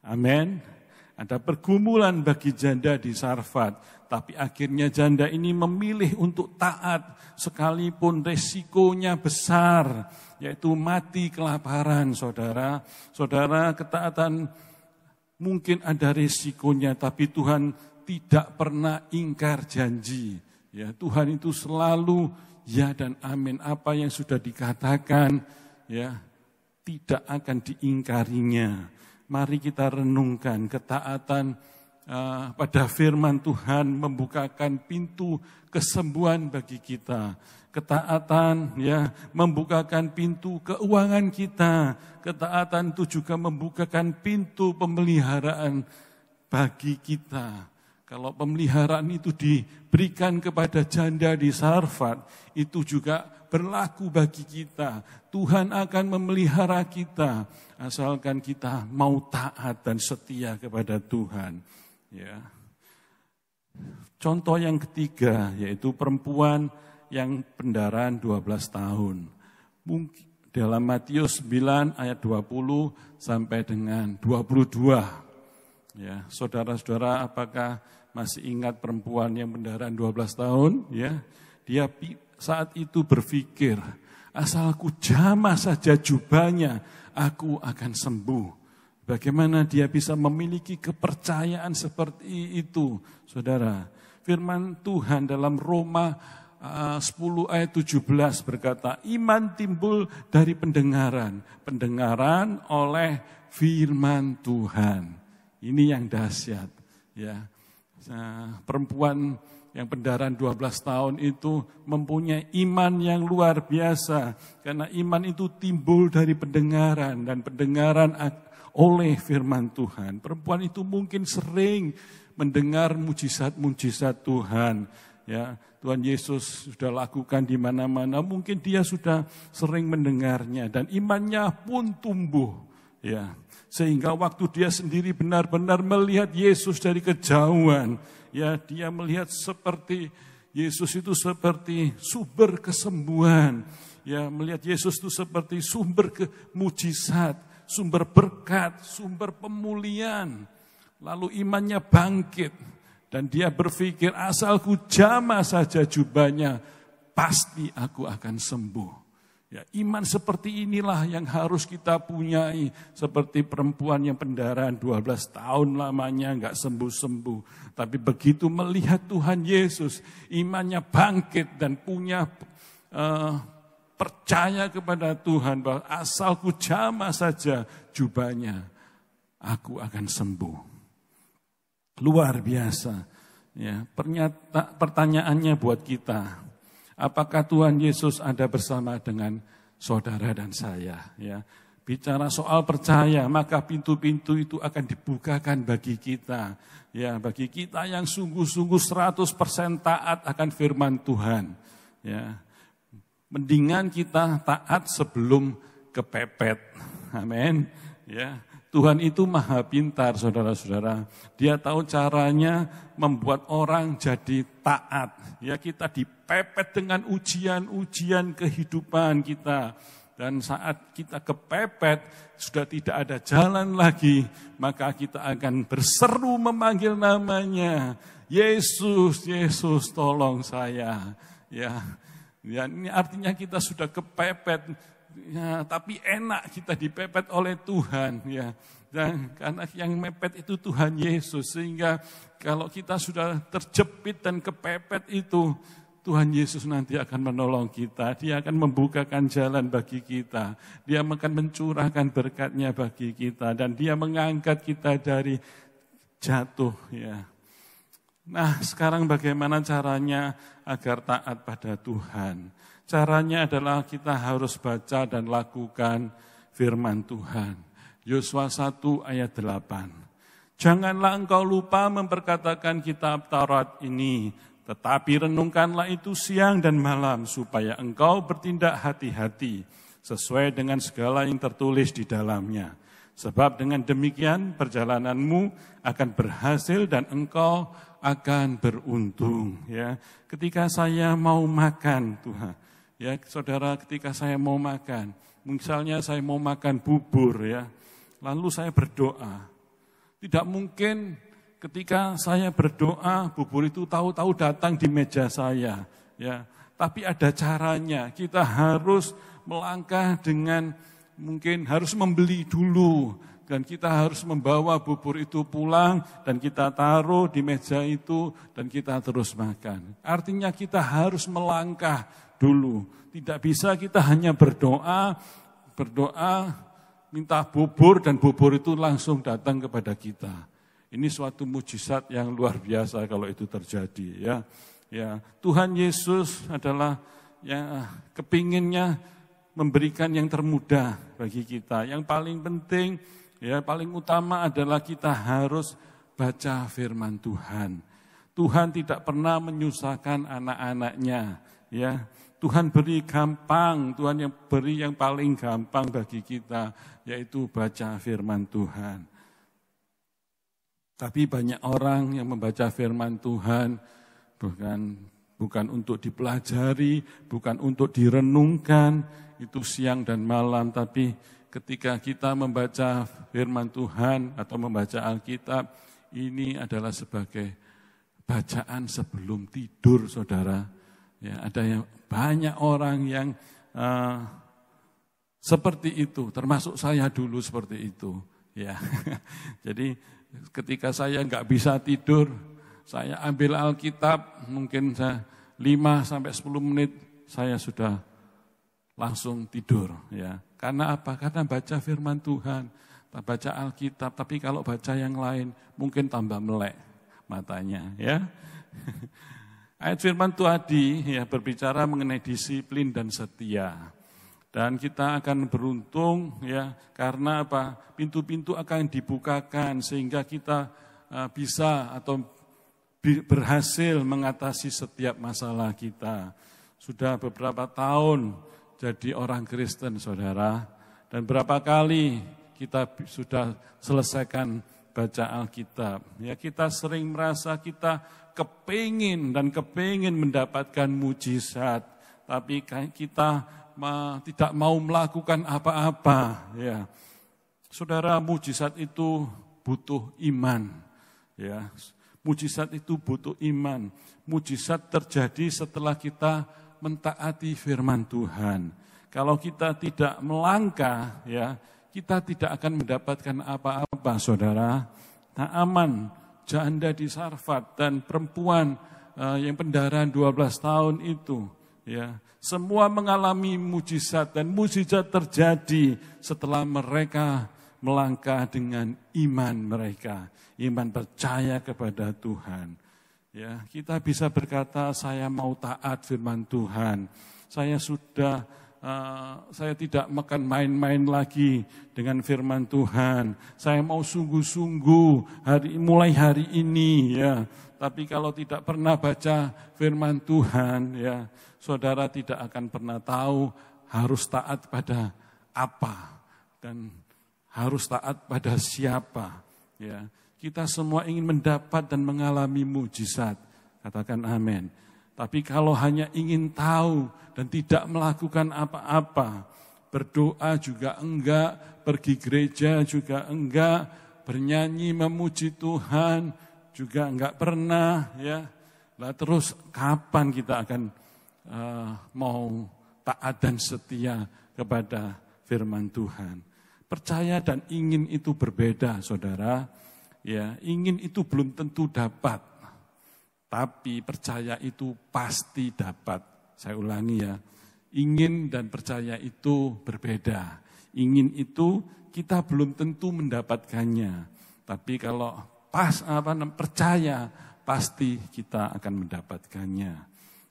Amin. Ada pergumulan bagi janda di Sarfat, tapi akhirnya janda ini memilih untuk taat, sekalipun resikonya besar, yaitu mati kelaparan, saudara. Saudara, ketaatan mungkin ada resikonya, tapi Tuhan tidak pernah ingkar janji. Ya, Tuhan itu selalu ya dan amin. Apa yang sudah dikatakan, ya, tidak akan diingkarinya. Mari kita renungkan ketaatan pada firman Tuhan membukakan pintu kesembuhan bagi kita. Ketaatan ya membukakan pintu keuangan kita. Ketaatan itu juga membukakan pintu pemeliharaan bagi kita. Kalau pemeliharaan itu diberikan kepada janda di Sarfat, itu juga berlaku bagi kita. Tuhan akan memelihara kita, asalkan kita mau taat dan setia kepada Tuhan. Ya. Contoh yang ketiga, yaitu perempuan yang pendarahan 12 tahun. Mungkin dalam Matius 9 ayat 20 sampai dengan 22. Ya, saudara-saudara, apakah masih ingat perempuan yang pendarahan 12 tahun? Ya, dia saat itu berpikir, asalku jamah saja jubahnya, aku akan sembuh. Bagaimana dia bisa memiliki kepercayaan seperti itu, saudara? Firman Tuhan dalam Roma 10 ayat 17 berkata, iman timbul dari pendengaran, pendengaran oleh firman Tuhan. Ini yang dahsyat, ya. Perempuan yang pendarahan 12 tahun itu mempunyai iman yang luar biasa. Karena iman itu timbul dari pendengaran dan pendengaran oleh firman Tuhan. Perempuan itu mungkin sering mendengar mujizat-mujizat Tuhan. Ya, Tuhan Yesus sudah lakukan di mana-mana. Mungkin dia sudah sering mendengarnya dan imannya pun tumbuh. Ya, sehingga waktu dia sendiri benar-benar melihat Yesus dari kejauhan, ya, dia melihat seperti Yesus itu seperti sumber kesembuhan, ya, melihat Yesus itu seperti sumber mujizat, sumber berkat, sumber pemulihan. Lalu imannya bangkit dan dia berpikir, asalku jamah saja jubahnya, pasti aku akan sembuh. Ya, iman seperti inilah yang harus kita punyai. Seperti perempuan yang pendarahan 12 tahun lamanya enggak sembuh-sembuh. Tapi begitu melihat Tuhan Yesus, imannya bangkit dan punya percaya kepada Tuhan bahwa asalku jamah saja jubahnya, aku akan sembuh. Luar biasa. Ya, pertanyaannya buat kita, apakah Tuhan Yesus ada bersama dengan saudara dan saya? Ya, bicara soal percaya, maka pintu-pintu itu akan dibukakan bagi kita. Ya, bagi kita yang sungguh-sungguh 100% taat akan firman Tuhan. Ya, mendingan kita taat sebelum kepepet. Amin. Ya. Tuhan itu maha pintar, saudara-saudara. Dia tahu caranya membuat orang jadi taat. Ya, kita dipepet dengan ujian-ujian kehidupan kita. Dan saat kita kepepet, sudah tidak ada jalan lagi, maka kita akan berseru memanggil namanya. Yesus, Yesus, tolong saya. Ya, ini artinya kita sudah kepepet. Ya, tapi enak kita dipepet oleh Tuhan, ya. Dan karena yang mepet itu Tuhan Yesus, sehingga kalau kita sudah terjepit dan kepepet itu, Tuhan Yesus nanti akan menolong kita. Dia akan membukakan jalan bagi kita. Dia akan mencurahkan berkat-Nya bagi kita, dan Dia mengangkat kita dari jatuh, ya. Nah, sekarang bagaimana caranya agar taat pada Tuhan? Caranya adalah kita harus baca dan lakukan firman Tuhan. Yosua 1 ayat 8. Janganlah engkau lupa memperkatakan kitab Taurat ini, tetapi renungkanlah itu siang dan malam, supaya engkau bertindak hati-hati, sesuai dengan segala yang tertulis di dalamnya. Sebab dengan demikian perjalananmu akan berhasil dan engkau akan beruntung. Ya, ketika saya mau makan, Tuhan, ya saudara, ketika saya mau makan, misalnya saya mau makan bubur, ya, lalu saya berdoa. Tidak mungkin ketika saya berdoa, bubur itu tahu-tahu datang di meja saya. Ya, tapi ada caranya. Kita harus melangkah dengan mungkin harus membeli dulu, dan kita harus membawa bubur itu pulang, dan kita taruh di meja itu, dan kita terus makan. Artinya kita harus melangkah dulu. Tidak bisa kita hanya berdoa, minta bubur, dan bubur itu langsung datang kepada kita. Ini suatu mujizat yang luar biasa kalau itu terjadi. Ya, Tuhan Yesus adalah yang kepinginnya memberikan yang termudah bagi kita. Yang paling penting, ya paling utama adalah kita harus baca firman Tuhan. Tuhan tidak pernah menyusahkan anak-anaknya. Ya, Tuhan beri gampang, Tuhan yang beri yang paling gampang bagi kita, yaitu baca firman Tuhan. Tapi banyak orang yang membaca firman Tuhan bukan untuk dipelajari, bukan untuk direnungkan, itu siang dan malam, tapi ketika kita membaca firman Tuhan atau membaca Alkitab, ini adalah sebagai bacaan sebelum tidur, saudara. Ya, ada yang banyak orang yang seperti itu, termasuk saya dulu seperti itu. Ya, jadi ketika saya nggak bisa tidur, saya ambil Alkitab, mungkin 5-10 menit saya sudah langsung tidur, ya. Karena apa? Karena baca firman Tuhan, baca Alkitab. Tapi kalau baca yang lain, mungkin tambah melek matanya, ya. Ayat firman Tuhan ya berbicara mengenai disiplin dan setia. Dan kita akan beruntung, ya, karena apa? Pintu-pintu akan dibukakan sehingga kita bisa atau berhasil mengatasi setiap masalah kita. Sudah beberapa tahun jadi orang Kristen, saudara. Dan berapa kali kita sudah selesaikan baca Alkitab. Ya, kita sering merasa kita kepingin mendapatkan mujizat. Tapi kita tidak mau melakukan apa-apa. Ya. Saudara, mujizat itu butuh iman. Ya. Mujizat itu butuh iman. Mujizat terjadi setelah kita mentaati firman Tuhan. Kalau kita tidak melangkah, ya, kita tidak akan mendapatkan apa-apa, saudara. Naaman, janda di Sarfat, dan perempuan yang pendarahan 12 tahun itu, ya, semua mengalami mujizat, dan mujizat terjadi setelah mereka melangkah dengan iman mereka, iman percaya kepada Tuhan. Ya, kita bisa berkata, saya mau taat firman Tuhan. Saya tidak makan main-main lagi dengan firman Tuhan. Saya mau sungguh-sungguh mulai hari ini, ya. Tapi kalau tidak pernah baca firman Tuhan, ya, saudara tidak akan pernah tahu harus taat pada apa dan harus taat pada siapa, ya. Kita semua ingin mendapat dan mengalami mujizat. Katakan amin. Tapi kalau hanya ingin tahu dan tidak melakukan apa-apa, berdoa juga enggak, pergi gereja juga enggak, bernyanyi memuji Tuhan juga enggak pernah, ya. Lah terus kapan kita akan mau taat dan setia kepada firman Tuhan? Percaya dan ingin itu berbeda, saudara. Ya, ingin itu belum tentu dapat, tapi percaya itu pasti dapat. Saya ulangi, ya, ingin dan percaya itu berbeda. Ingin itu kita belum tentu mendapatkannya, tapi kalau percaya pasti kita akan mendapatkannya.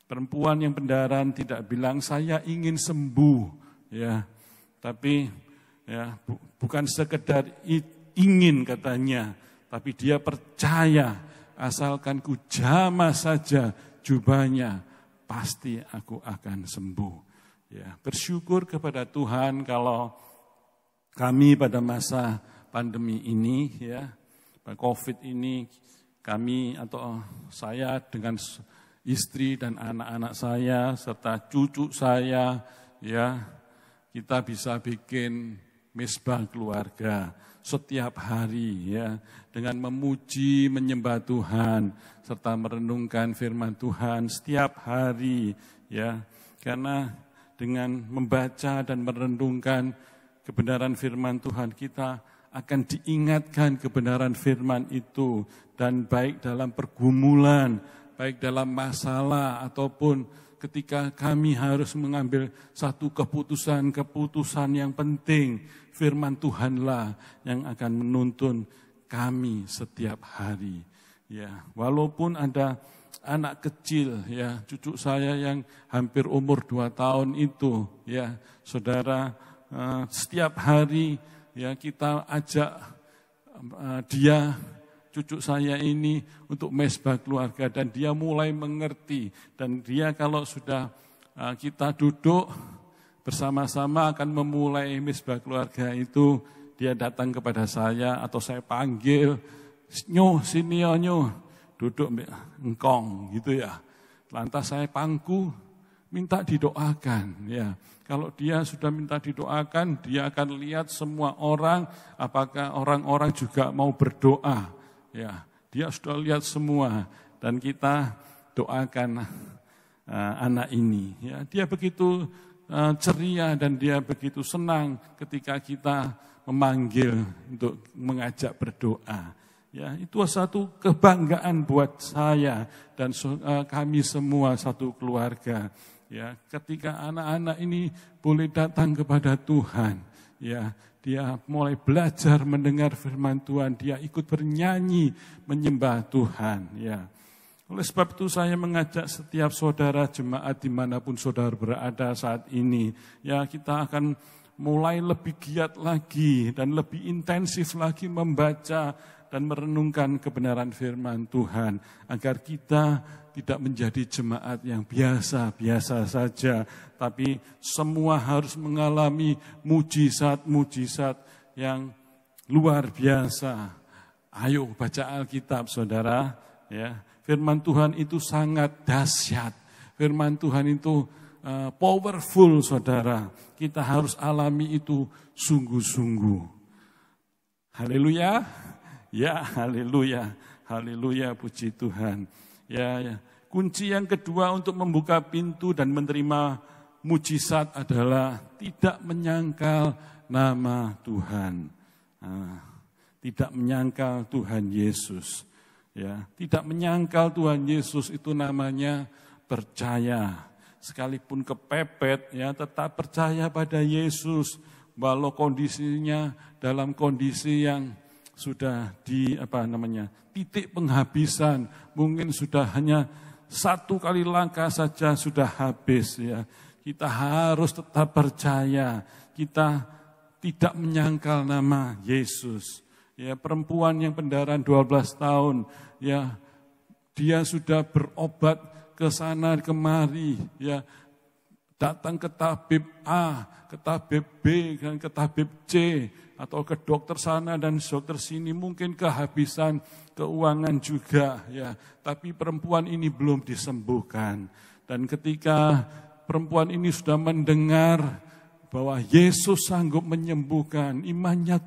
Perempuan yang pendarahan tidak bilang saya ingin sembuh, ya, tapi ya bukan sekedar ingin katanya. Tapi dia percaya, asalkan ku jamah saja jubahnya, pasti aku akan sembuh. Ya, bersyukur kepada Tuhan kalau kami pada masa pandemi ini ya, COVID ini, kami atau saya dengan istri dan anak-anak saya serta cucu saya ya, kita bisa bikin mesbah keluarga setiap hari ya, dengan memuji, menyembah Tuhan serta merenungkan firman Tuhan setiap hari ya. Karena dengan membaca dan merenungkan kebenaran firman Tuhan, kita akan diingatkan kebenaran firman itu, dan baik dalam pergumulan, baik dalam masalah, ataupun ketika kami harus mengambil satu keputusan yang penting, firman Tuhanlah yang akan menuntun kami setiap hari. Ya, walaupun ada anak kecil, ya, cucu saya yang hampir umur 2 tahun itu, ya, saudara, setiap hari ya kita ajak dia, cucu saya ini untuk mesbah keluarga, dan dia mulai mengerti, dan dia kalau sudah kita duduk bersama-sama akan memulai mesbah keluarga itu, dia datang kepada saya atau saya panggil, "Nyo, sini ya Nyo, duduk engkong," gitu ya. Lantas saya pangku, minta didoakan ya. Kalau dia sudah minta didoakan, dia akan lihat semua orang, apakah orang-orang juga mau berdoa. Ya, dia sudah lihat semua, dan kita doakan anak ini. Ya, dia begitu ceria dan dia begitu senang ketika kita memanggil untuk mengajak berdoa. Ya, itu satu kebanggaan buat saya dan kami semua satu keluarga. Ya, ketika anak-anak ini boleh datang kepada Tuhan, ya, dia mulai belajar mendengar firman Tuhan, dia ikut bernyanyi menyembah Tuhan. Ya, oleh sebab itu saya mengajak setiap saudara jemaat dimanapun saudara berada saat ini, ya, kita akan mulai lebih giat lagi dan lebih intensif lagi membaca dan merenungkan kebenaran firman Tuhan, agar kita tidak menjadi jemaat yang biasa-biasa saja, tapi semua harus mengalami mujizat-mujizat yang luar biasa. Ayo baca Alkitab, saudara. Ya, firman Tuhan itu sangat dahsyat. Firman Tuhan itu powerful, saudara. Kita harus alami itu sungguh-sungguh. Haleluya. Ya, haleluya. Haleluya, puji Tuhan. Ya, kunci yang kedua untuk membuka pintu dan menerima mujizat adalah tidak menyangkal nama Tuhan. Tidak menyangkal Tuhan Yesus. Ya, tidak menyangkal Tuhan Yesus itu namanya percaya. Sekalipun kepepet, ya, tetap percaya pada Yesus, walau kondisinya dalam kondisi yang sudah di titik penghabisan, mungkin sudah hanya 1 kali langkah saja sudah habis ya. Kita harus tetap percaya, kita tidak menyangkal nama Yesus. Ya, perempuan yang pendarahan 12 tahun, ya, dia sudah berobat ke sana kemari, ya, datang ke tabib A, ke tabib B, dan ke tabib C, atau ke dokter sana dan dokter sini, mungkin kehabisan keuangan juga ya. Tapi perempuan ini belum disembuhkan. Dan ketika perempuan ini sudah mendengar bahwa Yesus sanggup menyembuhkan, imannya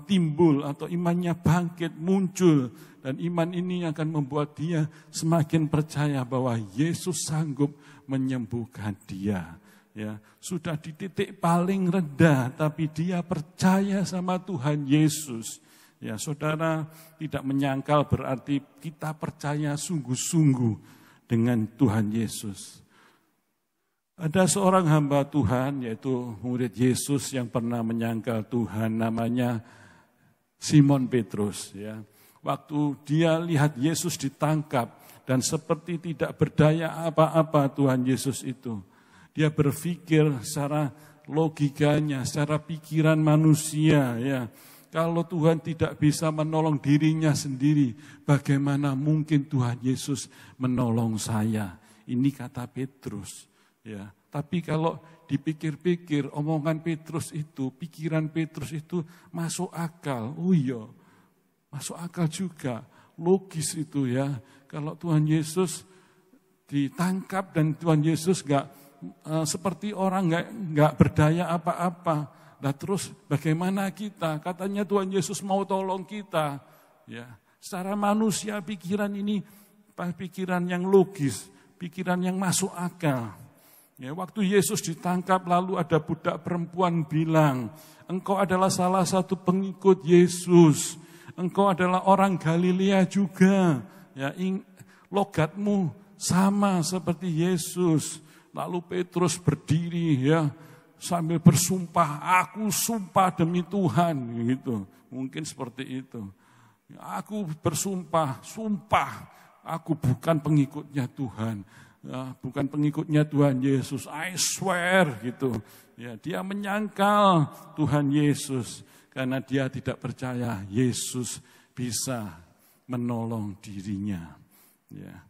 timbul atau imannya bangkit, muncul, dan iman ini akan membuat dia semakin percaya bahwa Yesus sanggup menyembuhkan dia. Ya, sudah di titik paling rendah, tapi dia percaya sama Tuhan Yesus. Ya, saudara, tidak menyangkal berarti kita percaya sungguh-sungguh dengan Tuhan Yesus. Ada seorang hamba Tuhan, yaitu murid Yesus yang pernah menyangkal Tuhan, namanya Simon Petrus. Ya, waktu dia lihat Yesus ditangkap dan seperti tidak berdaya apa-apa Tuhan Yesus itu, dia berpikir secara logikanya, secara pikiran manusia, ya. Kalau Tuhan tidak bisa menolong dirinya sendiri, bagaimana mungkin Tuhan Yesus menolong saya? Ini kata Petrus, ya. Tapi kalau dipikir-pikir omongan Petrus itu, pikiran Petrus itu masuk akal. Oh iya, masuk akal juga. Logis itu ya. Kalau Tuhan Yesus ditangkap dan Tuhan Yesus seperti orang nggak berdaya apa-apa. Nah terus bagaimana kita? Katanya Tuhan Yesus mau tolong kita. Ya, secara manusia pikiran ini pikiran yang logis, pikiran yang masuk akal. Ya, waktu Yesus ditangkap lalu ada budak perempuan bilang, engkau adalah salah satu pengikut Yesus. Engkau adalah orang Galilea juga. Ya, logatmu sama seperti Yesus. Lalu Petrus berdiri ya sambil bersumpah, aku sumpah demi Tuhan gitu. Mungkin seperti itu. Aku bersumpah, aku bukan pengikutnya Tuhan. Ya, bukan pengikutnya Tuhan Yesus, I swear gitu. Ya, dia menyangkal Tuhan Yesus karena dia tidak percaya Yesus bisa menolong dirinya. Ya.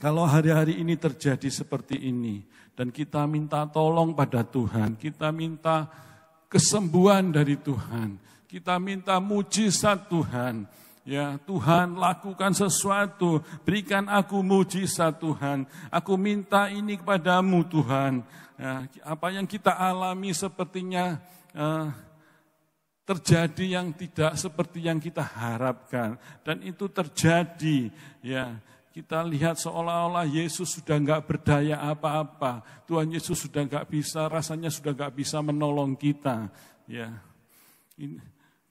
Kalau hari-hari ini terjadi seperti ini dan kita minta tolong pada Tuhan, kita minta kesembuhan dari Tuhan, kita minta mujizat Tuhan. Ya, Tuhan lakukan sesuatu, berikan aku mujizat Tuhan. Aku minta ini kepadamu Tuhan. Ya, apa yang kita alami sepertinya terjadi yang tidak seperti yang kita harapkan. Dan itu terjadi. Ya, kita lihat seolah-olah Yesus sudah enggak berdaya apa-apa. Tuhan Yesus sudah enggak bisa, rasanya sudah enggak bisa menolong kita. Ya,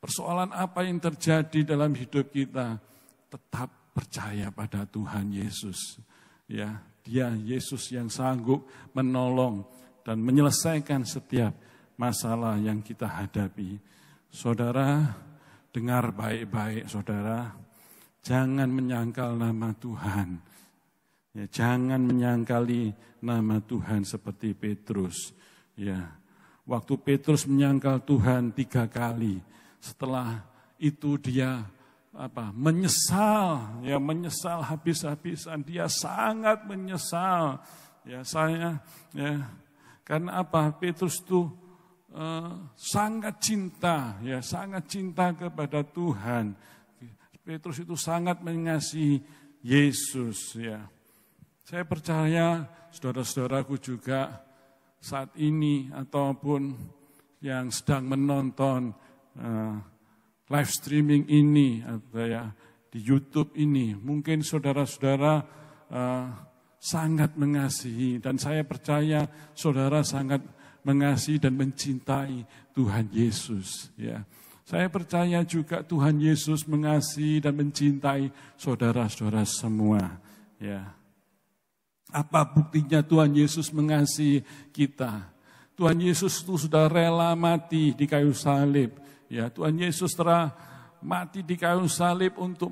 persoalan apa yang terjadi dalam hidup kita, tetap percaya pada Tuhan Yesus. Ya, Dia Yesus yang sanggup menolong dan menyelesaikan setiap masalah yang kita hadapi. Saudara, dengar baik-baik saudara, jangan menyangkal nama Tuhan. Ya, jangan menyangkali nama Tuhan seperti Petrus. Ya, waktu Petrus menyangkal Tuhan 3 kali. Setelah itu dia menyesal, ya menyesal habis-habisan. Dia sangat menyesal. Ya karena apa? Petrus itu sangat cinta, ya sangat cinta kepada Tuhan. Petrus itu sangat mengasihi Yesus. Ya, saya percaya saudara-saudaraku juga saat ini ataupun yang sedang menonton live streaming ini atau ya di YouTube ini, mungkin saudara-saudara sangat mengasihi dan saya percaya saudara sangat mengasihi dan mencintai Tuhan Yesus. Ya, saya percaya juga Tuhan Yesus mengasihi dan mencintai saudara-saudara semua. Ya, apa buktinya Tuhan Yesus mengasihi kita? Tuhan Yesus itu sudah rela mati di kayu salib. Ya, Tuhan Yesus telah mati di kayu salib untuk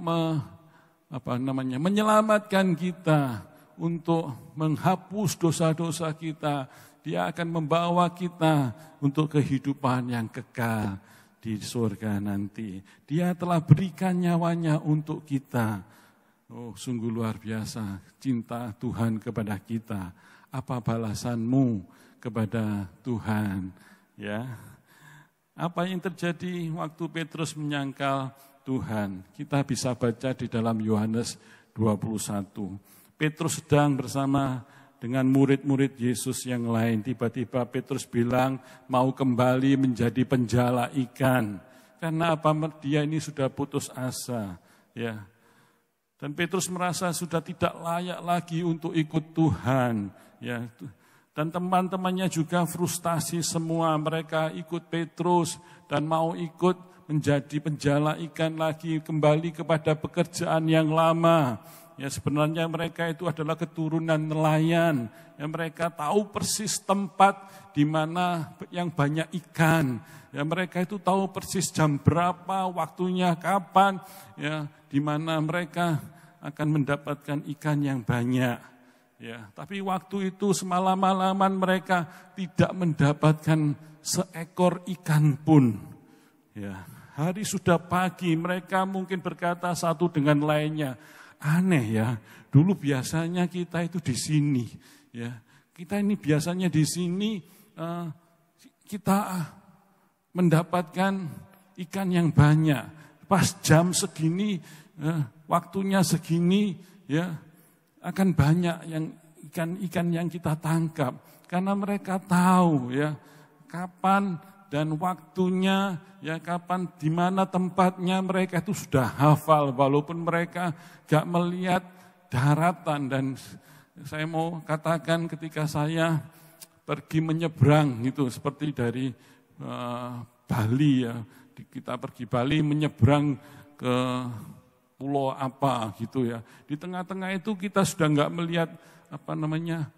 menyelamatkan kita, untuk menghapus dosa-dosa kita. Dia akan membawa kita untuk kehidupan yang kekal di surga nanti. Dia telah berikan nyawanya untuk kita. Oh, sungguh luar biasa cinta Tuhan kepada kita. Apa balasanmu kepada Tuhan? Ya. Apa yang terjadi waktu Petrus menyangkal Tuhan? Kita bisa baca di dalam Yohanes 21. Petrus sedang bersama dengan murid-murid Yesus yang lain. Tiba-tiba Petrus bilang mau kembali menjadi penjala ikan. Karena apa? Dia ini sudah putus asa. Ya. Dan Petrus merasa sudah tidak layak lagi untuk ikut Tuhan. Ya. Dan teman-temannya juga frustasi semua, mereka ikut Petrus dan mau ikut menjadi penjala ikan lagi, kembali kepada pekerjaan yang lama. Ya, sebenarnya mereka itu adalah keturunan nelayan. Ya, mereka tahu persis tempat di mana yang banyak ikan. Ya, mereka itu tahu persis jam berapa, waktunya kapan, ya, di mana mereka akan mendapatkan ikan yang banyak. Ya, tapi waktu itu semalam-malaman mereka tidak mendapatkan seekor ikan pun. Ya, hari sudah pagi, mereka mungkin berkata satu dengan lainnya, aneh ya, dulu biasanya kita itu di sini. Ya, Kita ini biasanya di sini kita mendapatkan ikan yang banyak. Pas jam segini, waktunya segini, ya akan banyak yang ikan-ikan yang kita tangkap. Karena mereka tahu ya kapan dan waktunya, ya kapan, di mana tempatnya, mereka itu sudah hafal walaupun mereka gak melihat daratan. Dan saya mau katakan ketika saya pergi menyeberang gitu, seperti dari Bali ya, kita pergi Bali menyeberang ke pulau apa gitu ya. Di tengah-tengah itu kita sudah nggak melihat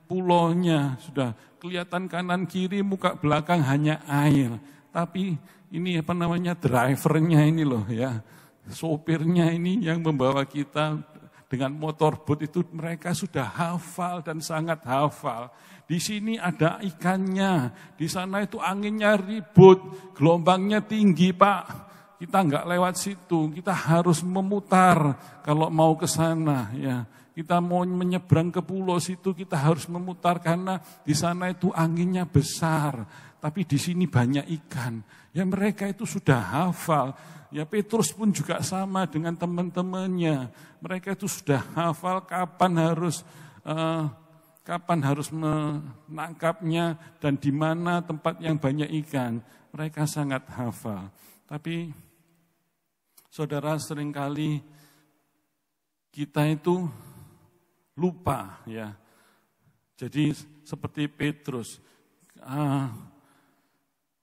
pulaunya, sudah kelihatan kanan kiri, muka belakang hanya air. Tapi ini drivernya ini loh ya, sopirnya ini yang membawa kita dengan motorboat itu, mereka sudah hafal dan sangat hafal. Di sini ada ikannya, di sana itu anginnya ribut, gelombangnya tinggi Pak. Kita nggak lewat situ, kita harus memutar kalau mau ke sana ya. Kita mau menyeberang ke pulau situ, kita harus memutar karena di sana itu anginnya besar. Tapi di sini banyak ikan. Ya mereka itu sudah hafal. Ya Petrus pun juga sama dengan teman-temannya. Mereka itu sudah hafal kapan harus menangkapnya dan di mana tempat yang banyak ikan. Mereka sangat hafal. Tapi saudara, seringkali kita itu lupa ya. Jadi seperti Petrus,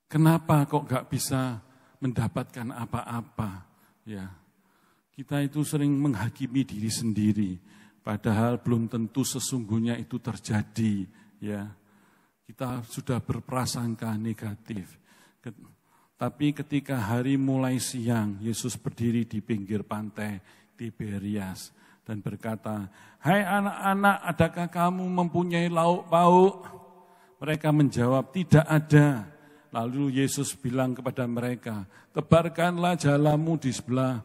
kenapa kok gak bisa mendapatkan apa-apa ya. Kita itu sering menghakimi diri sendiri, padahal belum tentu sesungguhnya itu terjadi ya. Kita sudah berprasangka negatif. Tapi ketika hari mulai siang, Yesus berdiri di pinggir pantai Tiberias dan berkata, "Hai anak-anak, adakah kamu mempunyai lauk pauk?" Mereka menjawab, "Tidak ada." Lalu Yesus bilang kepada mereka, "Tebarkanlah jalamu di sebelah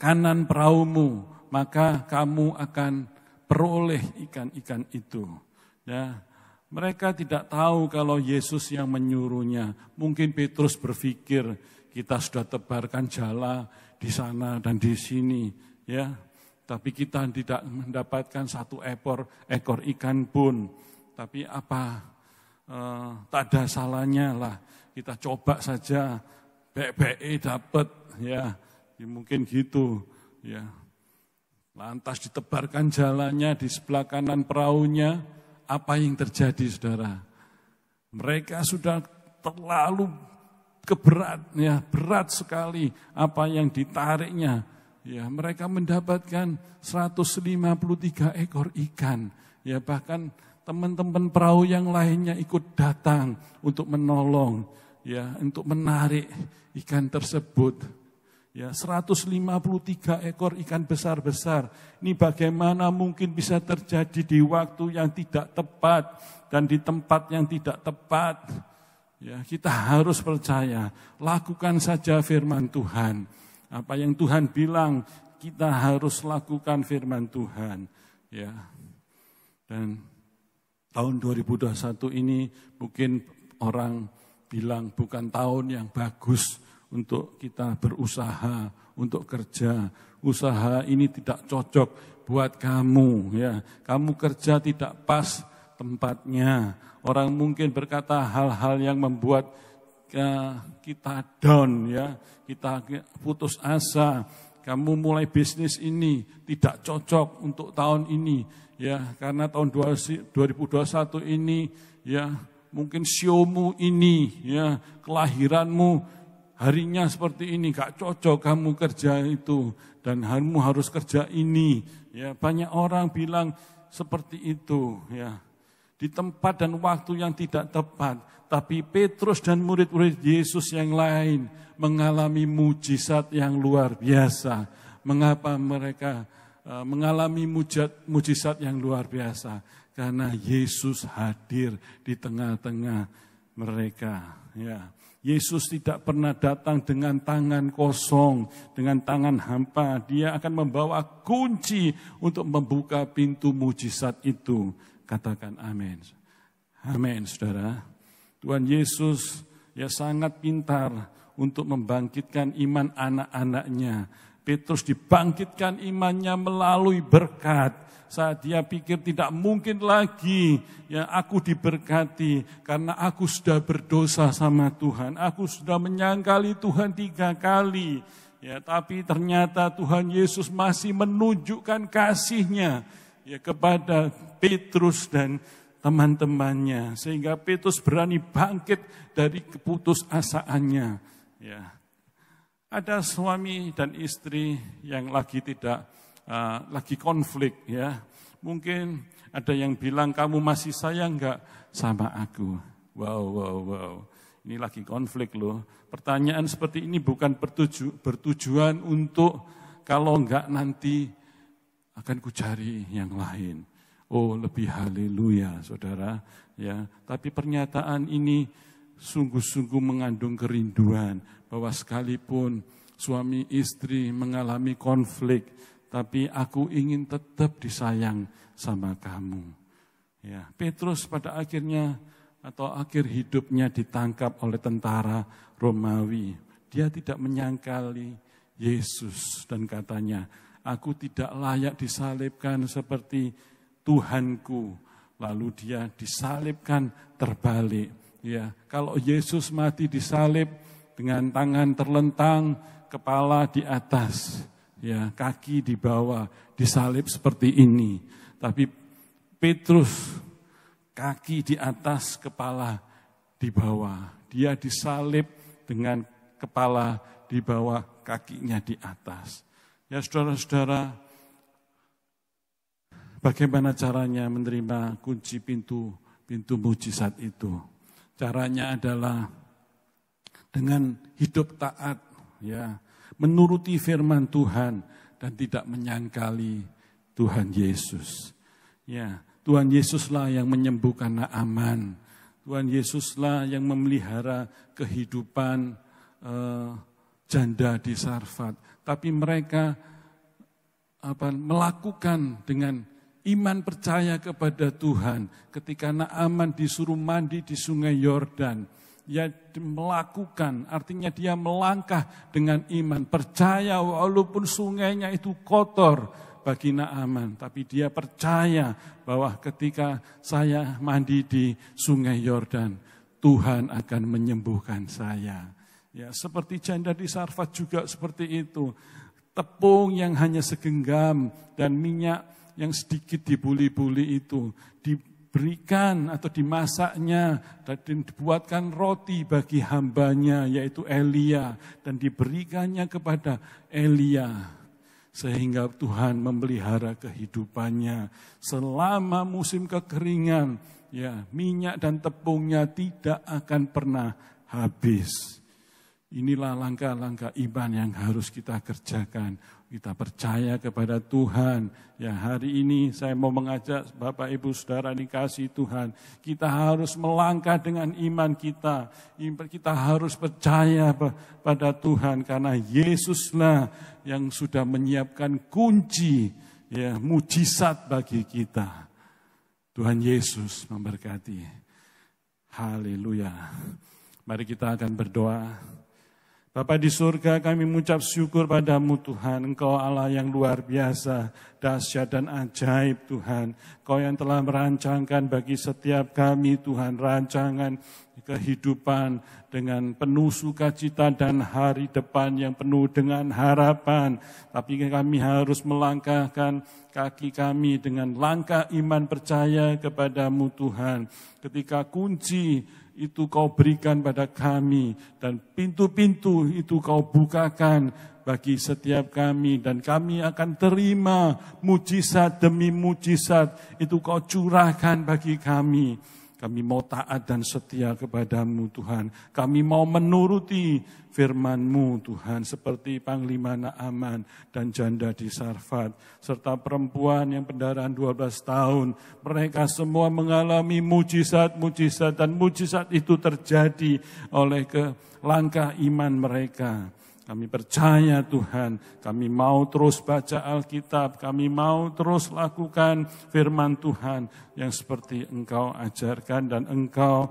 kanan perahumu, maka kamu akan peroleh ikan-ikan itu." Ya, mereka tidak tahu kalau Yesus yang menyuruhnya. Mungkin Petrus berpikir, kita sudah tebarkan jala di sana dan di sini, ya. Tapi kita tidak mendapatkan satu ekor ikan pun. Tapi tak ada salahnya lah. Kita coba saja, bek-bek dapat, ya. Mungkin gitu, ya. Lantas ditebarkan jalannya di sebelah kanan perahunya. Apa yang terjadi, saudara? Mereka sudah terlalu berat sekali apa yang ditariknya. Ya, mereka mendapatkan 153 ekor ikan. Ya, bahkan teman-teman perahu yang lainnya ikut datang untuk menolong, ya, untuk menarik ikan tersebut. Ya, 153 ekor ikan besar-besar. Ini bagaimana mungkin bisa terjadi di waktu yang tidak tepat dan di tempat yang tidak tepat? Ya, kita harus percaya, lakukan saja firman Tuhan. Apa yang Tuhan bilang, kita harus lakukan firman Tuhan. Ya. Dan tahun 2021 ini mungkin orang bilang bukan tahun yang bagus untuk kita berusaha, untuk kerja. Usaha ini tidak cocok buat kamu, ya. Kamu kerja tidak pas tempatnya. Orang mungkin berkata hal-hal yang membuat kita down, ya. Kita putus asa. Kamu mulai bisnis ini tidak cocok untuk tahun ini, ya. Karena tahun 2021 ini, ya, mungkin siomu ini, ya, kelahiranmu harinya seperti ini, gak cocok kamu kerja itu, dan kamu harus kerja ini. Ya, banyak orang bilang seperti itu, ya, di tempat dan waktu yang tidak tepat. Tapi Petrus dan murid-murid Yesus yang lain mengalami mujizat yang luar biasa. Mengapa mereka mengalami mujizat yang luar biasa? Karena Yesus hadir di tengah-tengah mereka, ya. Yesus tidak pernah datang dengan tangan kosong, dengan tangan hampa. Dia akan membawa kunci untuk membuka pintu mujizat itu. Katakan amin. Amin, saudara. Tuhan Yesus ya sangat pintar untuk membangkitkan iman anak-anaknya. Petrus dibangkitkan imannya melalui berkat. Saat dia pikir tidak mungkin lagi ya aku diberkati karena aku sudah berdosa sama Tuhan. Aku sudah menyangkali Tuhan 3 kali. Ya, tapi ternyata Tuhan Yesus masih menunjukkan kasih-Nya ya kepada Petrus dan teman-temannya. Sehingga Petrus berani bangkit dari keputusasaannya. Ya. Ada suami dan istri yang lagi konflik ya. Mungkin ada yang bilang kamu masih sayang enggak sama aku. Wow. Ini lagi konflik loh. Pertanyaan seperti ini bukan bertujuan untuk kalau enggak nanti akan kucari yang lain. Oh, lebih haleluya, saudara. Ya, tapi pernyataan ini sungguh-sungguh mengandung kerinduan bahwa sekalipun suami istri mengalami konflik, tapi aku ingin tetap disayang sama kamu. Ya, Petrus pada akhirnya atau akhir hidupnya ditangkap oleh tentara Romawi. Dia tidak menyangkali Yesus dan katanya, aku tidak layak disalibkan seperti Tuhanku. Lalu dia disalibkan terbalik. Ya, kalau Yesus mati disalib dengan tangan terlentang, kepala di atas, ya, kaki di bawah, disalib seperti ini. Tapi Petrus kaki di atas, kepala di bawah. Dia disalib dengan kepala di bawah, kakinya di atas. Ya, saudara-saudara, bagaimana caranya menerima kunci pintu mujizat itu? Caranya adalah dengan hidup taat, ya, menuruti firman Tuhan dan tidak menyangkali Tuhan Yesus. Ya, Tuhan Yesuslah yang menyembuhkan Naaman. Tuhan Yesuslah yang memelihara kehidupan janda di Sarfat. Tapi mereka melakukan dengan iman percaya kepada Tuhan. Ketika Naaman disuruh mandi di sungai Yordan, dia melakukan, artinya dia melangkah dengan iman. Percaya walaupun sungainya itu kotor bagi Naaman, tapi dia percaya bahwa ketika saya mandi di sungai Yordan, Tuhan akan menyembuhkan saya. Ya, seperti janda di Sarfat juga seperti itu. Tepung yang hanya segenggam dan minyak yang sedikit dibuli-buli itu diberikan atau dimasaknya dan dibuatkan roti bagi hambanya yaitu Elia dan diberikannya kepada Elia. Sehingga Tuhan memelihara kehidupannya selama musim kekeringan. Ya, minyak dan tepungnya tidak akan pernah habis. Inilah langkah-langkah iman yang harus kita kerjakan. Kita percaya kepada Tuhan. Ya, hari ini saya mau mengajak Bapak Ibu Saudara dikasih Tuhan. Kita harus melangkah dengan iman kita. Kita harus percaya pada Tuhan karena Yesuslah yang sudah menyiapkan kunci ya mujizat bagi kita. Tuhan Yesus memberkati. Haleluya. Mari kita akan berdoa. Bapa di surga, kami mengucap syukur padamu Tuhan. Engkau Allah yang luar biasa, dahsyat dan ajaib Tuhan. Engkau yang telah merancangkan bagi setiap kami Tuhan, rancangan kehidupan dengan penuh sukacita dan hari depan yang penuh dengan harapan. Tapi kami harus melangkahkan kaki kami dengan langkah iman percaya kepadamu Tuhan. Ketika kunci itu kau berikan pada kami dan pintu-pintu itu kau bukakan bagi setiap kami dan kami akan terima mujizat demi mujizat itu kau curahkan bagi kami. Kami mau taat dan setia kepadamu Tuhan. Kami mau menuruti firman-Mu Tuhan, seperti Panglima Naaman dan janda di Sarfat, serta perempuan yang pendarahan 12 tahun. Mereka semua mengalami mujizat-mujizat, dan mujizat itu terjadi oleh langkah iman mereka. Kami percaya Tuhan, kami mau terus baca Alkitab, kami mau terus lakukan firman Tuhan yang seperti Engkau ajarkan dan Engkau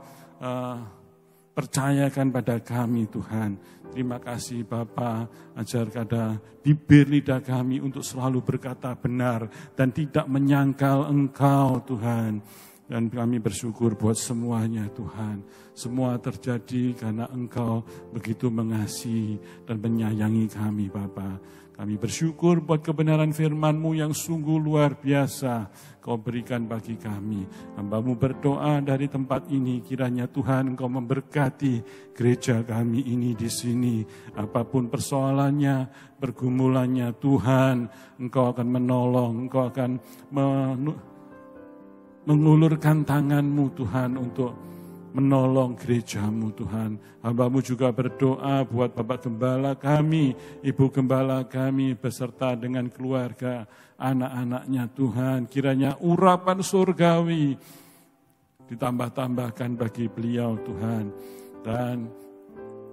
percayakan pada kami Tuhan. Terima kasih Bapa, ajar kada bibir lidah kami untuk selalu berkata benar dan tidak menyangkal Engkau Tuhan. Dan kami bersyukur buat semuanya Tuhan. Semua terjadi karena Engkau begitu mengasihi dan menyayangi kami Bapa. Kami bersyukur buat kebenaran firman-Mu yang sungguh luar biasa Kau berikan bagi kami. Hamba-Mu berdoa dari tempat ini, kiranya Tuhan Engkau memberkati gereja kami ini di sini. Apapun persoalannya, pergumulannya Tuhan, Engkau akan menolong, Engkau akan mengulurkan tangan-Mu Tuhan untuk menolong gereja-Mu Tuhan. Hamba-Mu juga berdoa buat Bapak Gembala kami, Ibu Gembala kami beserta dengan keluarga, anak-anaknya Tuhan. Kiranya urapan surgawi ditambah-tambahkan bagi beliau Tuhan. Dan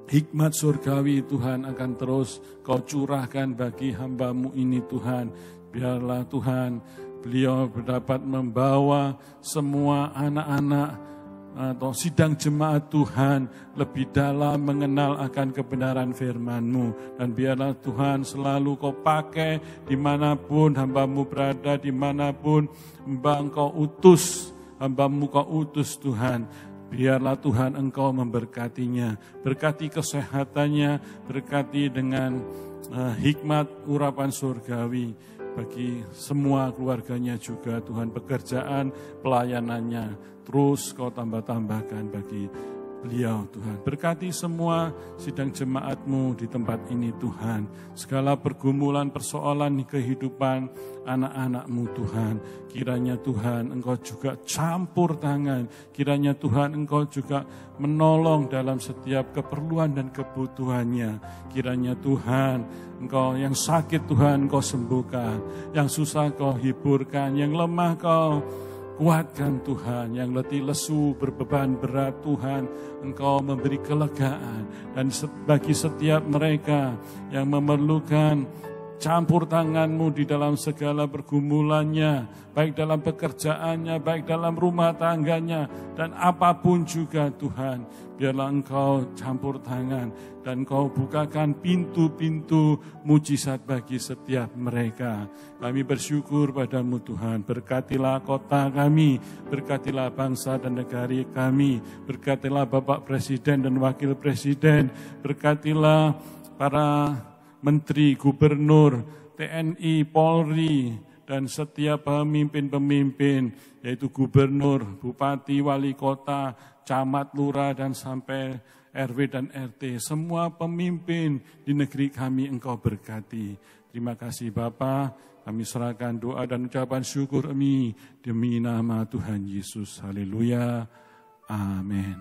hikmat surgawi Tuhan akan terus Kau curahkan bagi hamba-Mu ini Tuhan. Biarlah Tuhan beliau dapat membawa semua anak-anak atau sidang jemaat Tuhan lebih dalam mengenal akan kebenaran firman-Mu. Dan biarlah Tuhan selalu Kau pakai dimanapun hamba-Mu berada, dimanapun Engkau utus, hamba-Mu Kau utus Tuhan. Biarlah Tuhan Engkau memberkatinya, berkati kesehatannya, berkati dengan hikmat urapan surgawi bagi semua keluarganya juga Tuhan, pekerjaan, pelayanannya terus Kau tambah-tambahkan bagi beliau Tuhan. Berkati semua sidang jemaat-Mu di tempat ini Tuhan. Segala pergumulan, persoalan di kehidupan anak-anak-Mu Tuhan. Kiranya Tuhan Engkau juga campur tangan. Kiranya Tuhan Engkau juga menolong dalam setiap keperluan dan kebutuhannya. Kiranya Tuhan Engkau yang sakit Tuhan Kau sembuhkan. Yang susah Kau hiburkan. Yang lemah Kau kuatkan Tuhan, yang letih lesu berbeban berat Tuhan, Engkau memberi kelegaan. Dan bagi setiap mereka yang memerlukan campur tangan-Mu di dalam segala pergumulannya, baik dalam pekerjaannya, baik dalam rumah tangganya, dan apapun juga Tuhan, biarlah Engkau campur tangan dan Engkau bukakan pintu-pintu mujizat bagi setiap mereka. Kami bersyukur padamu Tuhan, berkatilah kota kami, berkatilah bangsa dan negara kami, berkatilah Bapak Presiden dan Wakil Presiden, berkatilah para Menteri, Gubernur, TNI, Polri, dan setiap pemimpin-pemimpin, yaitu Gubernur, Bupati, Wali Kota, Camat, Lurah, dan sampai RW dan RT. Semua pemimpin di negeri kami Engkau berkati. Terima kasih Bapa, kami serahkan doa dan ucapan syukur kami demi nama Tuhan Yesus. Haleluya. Amin.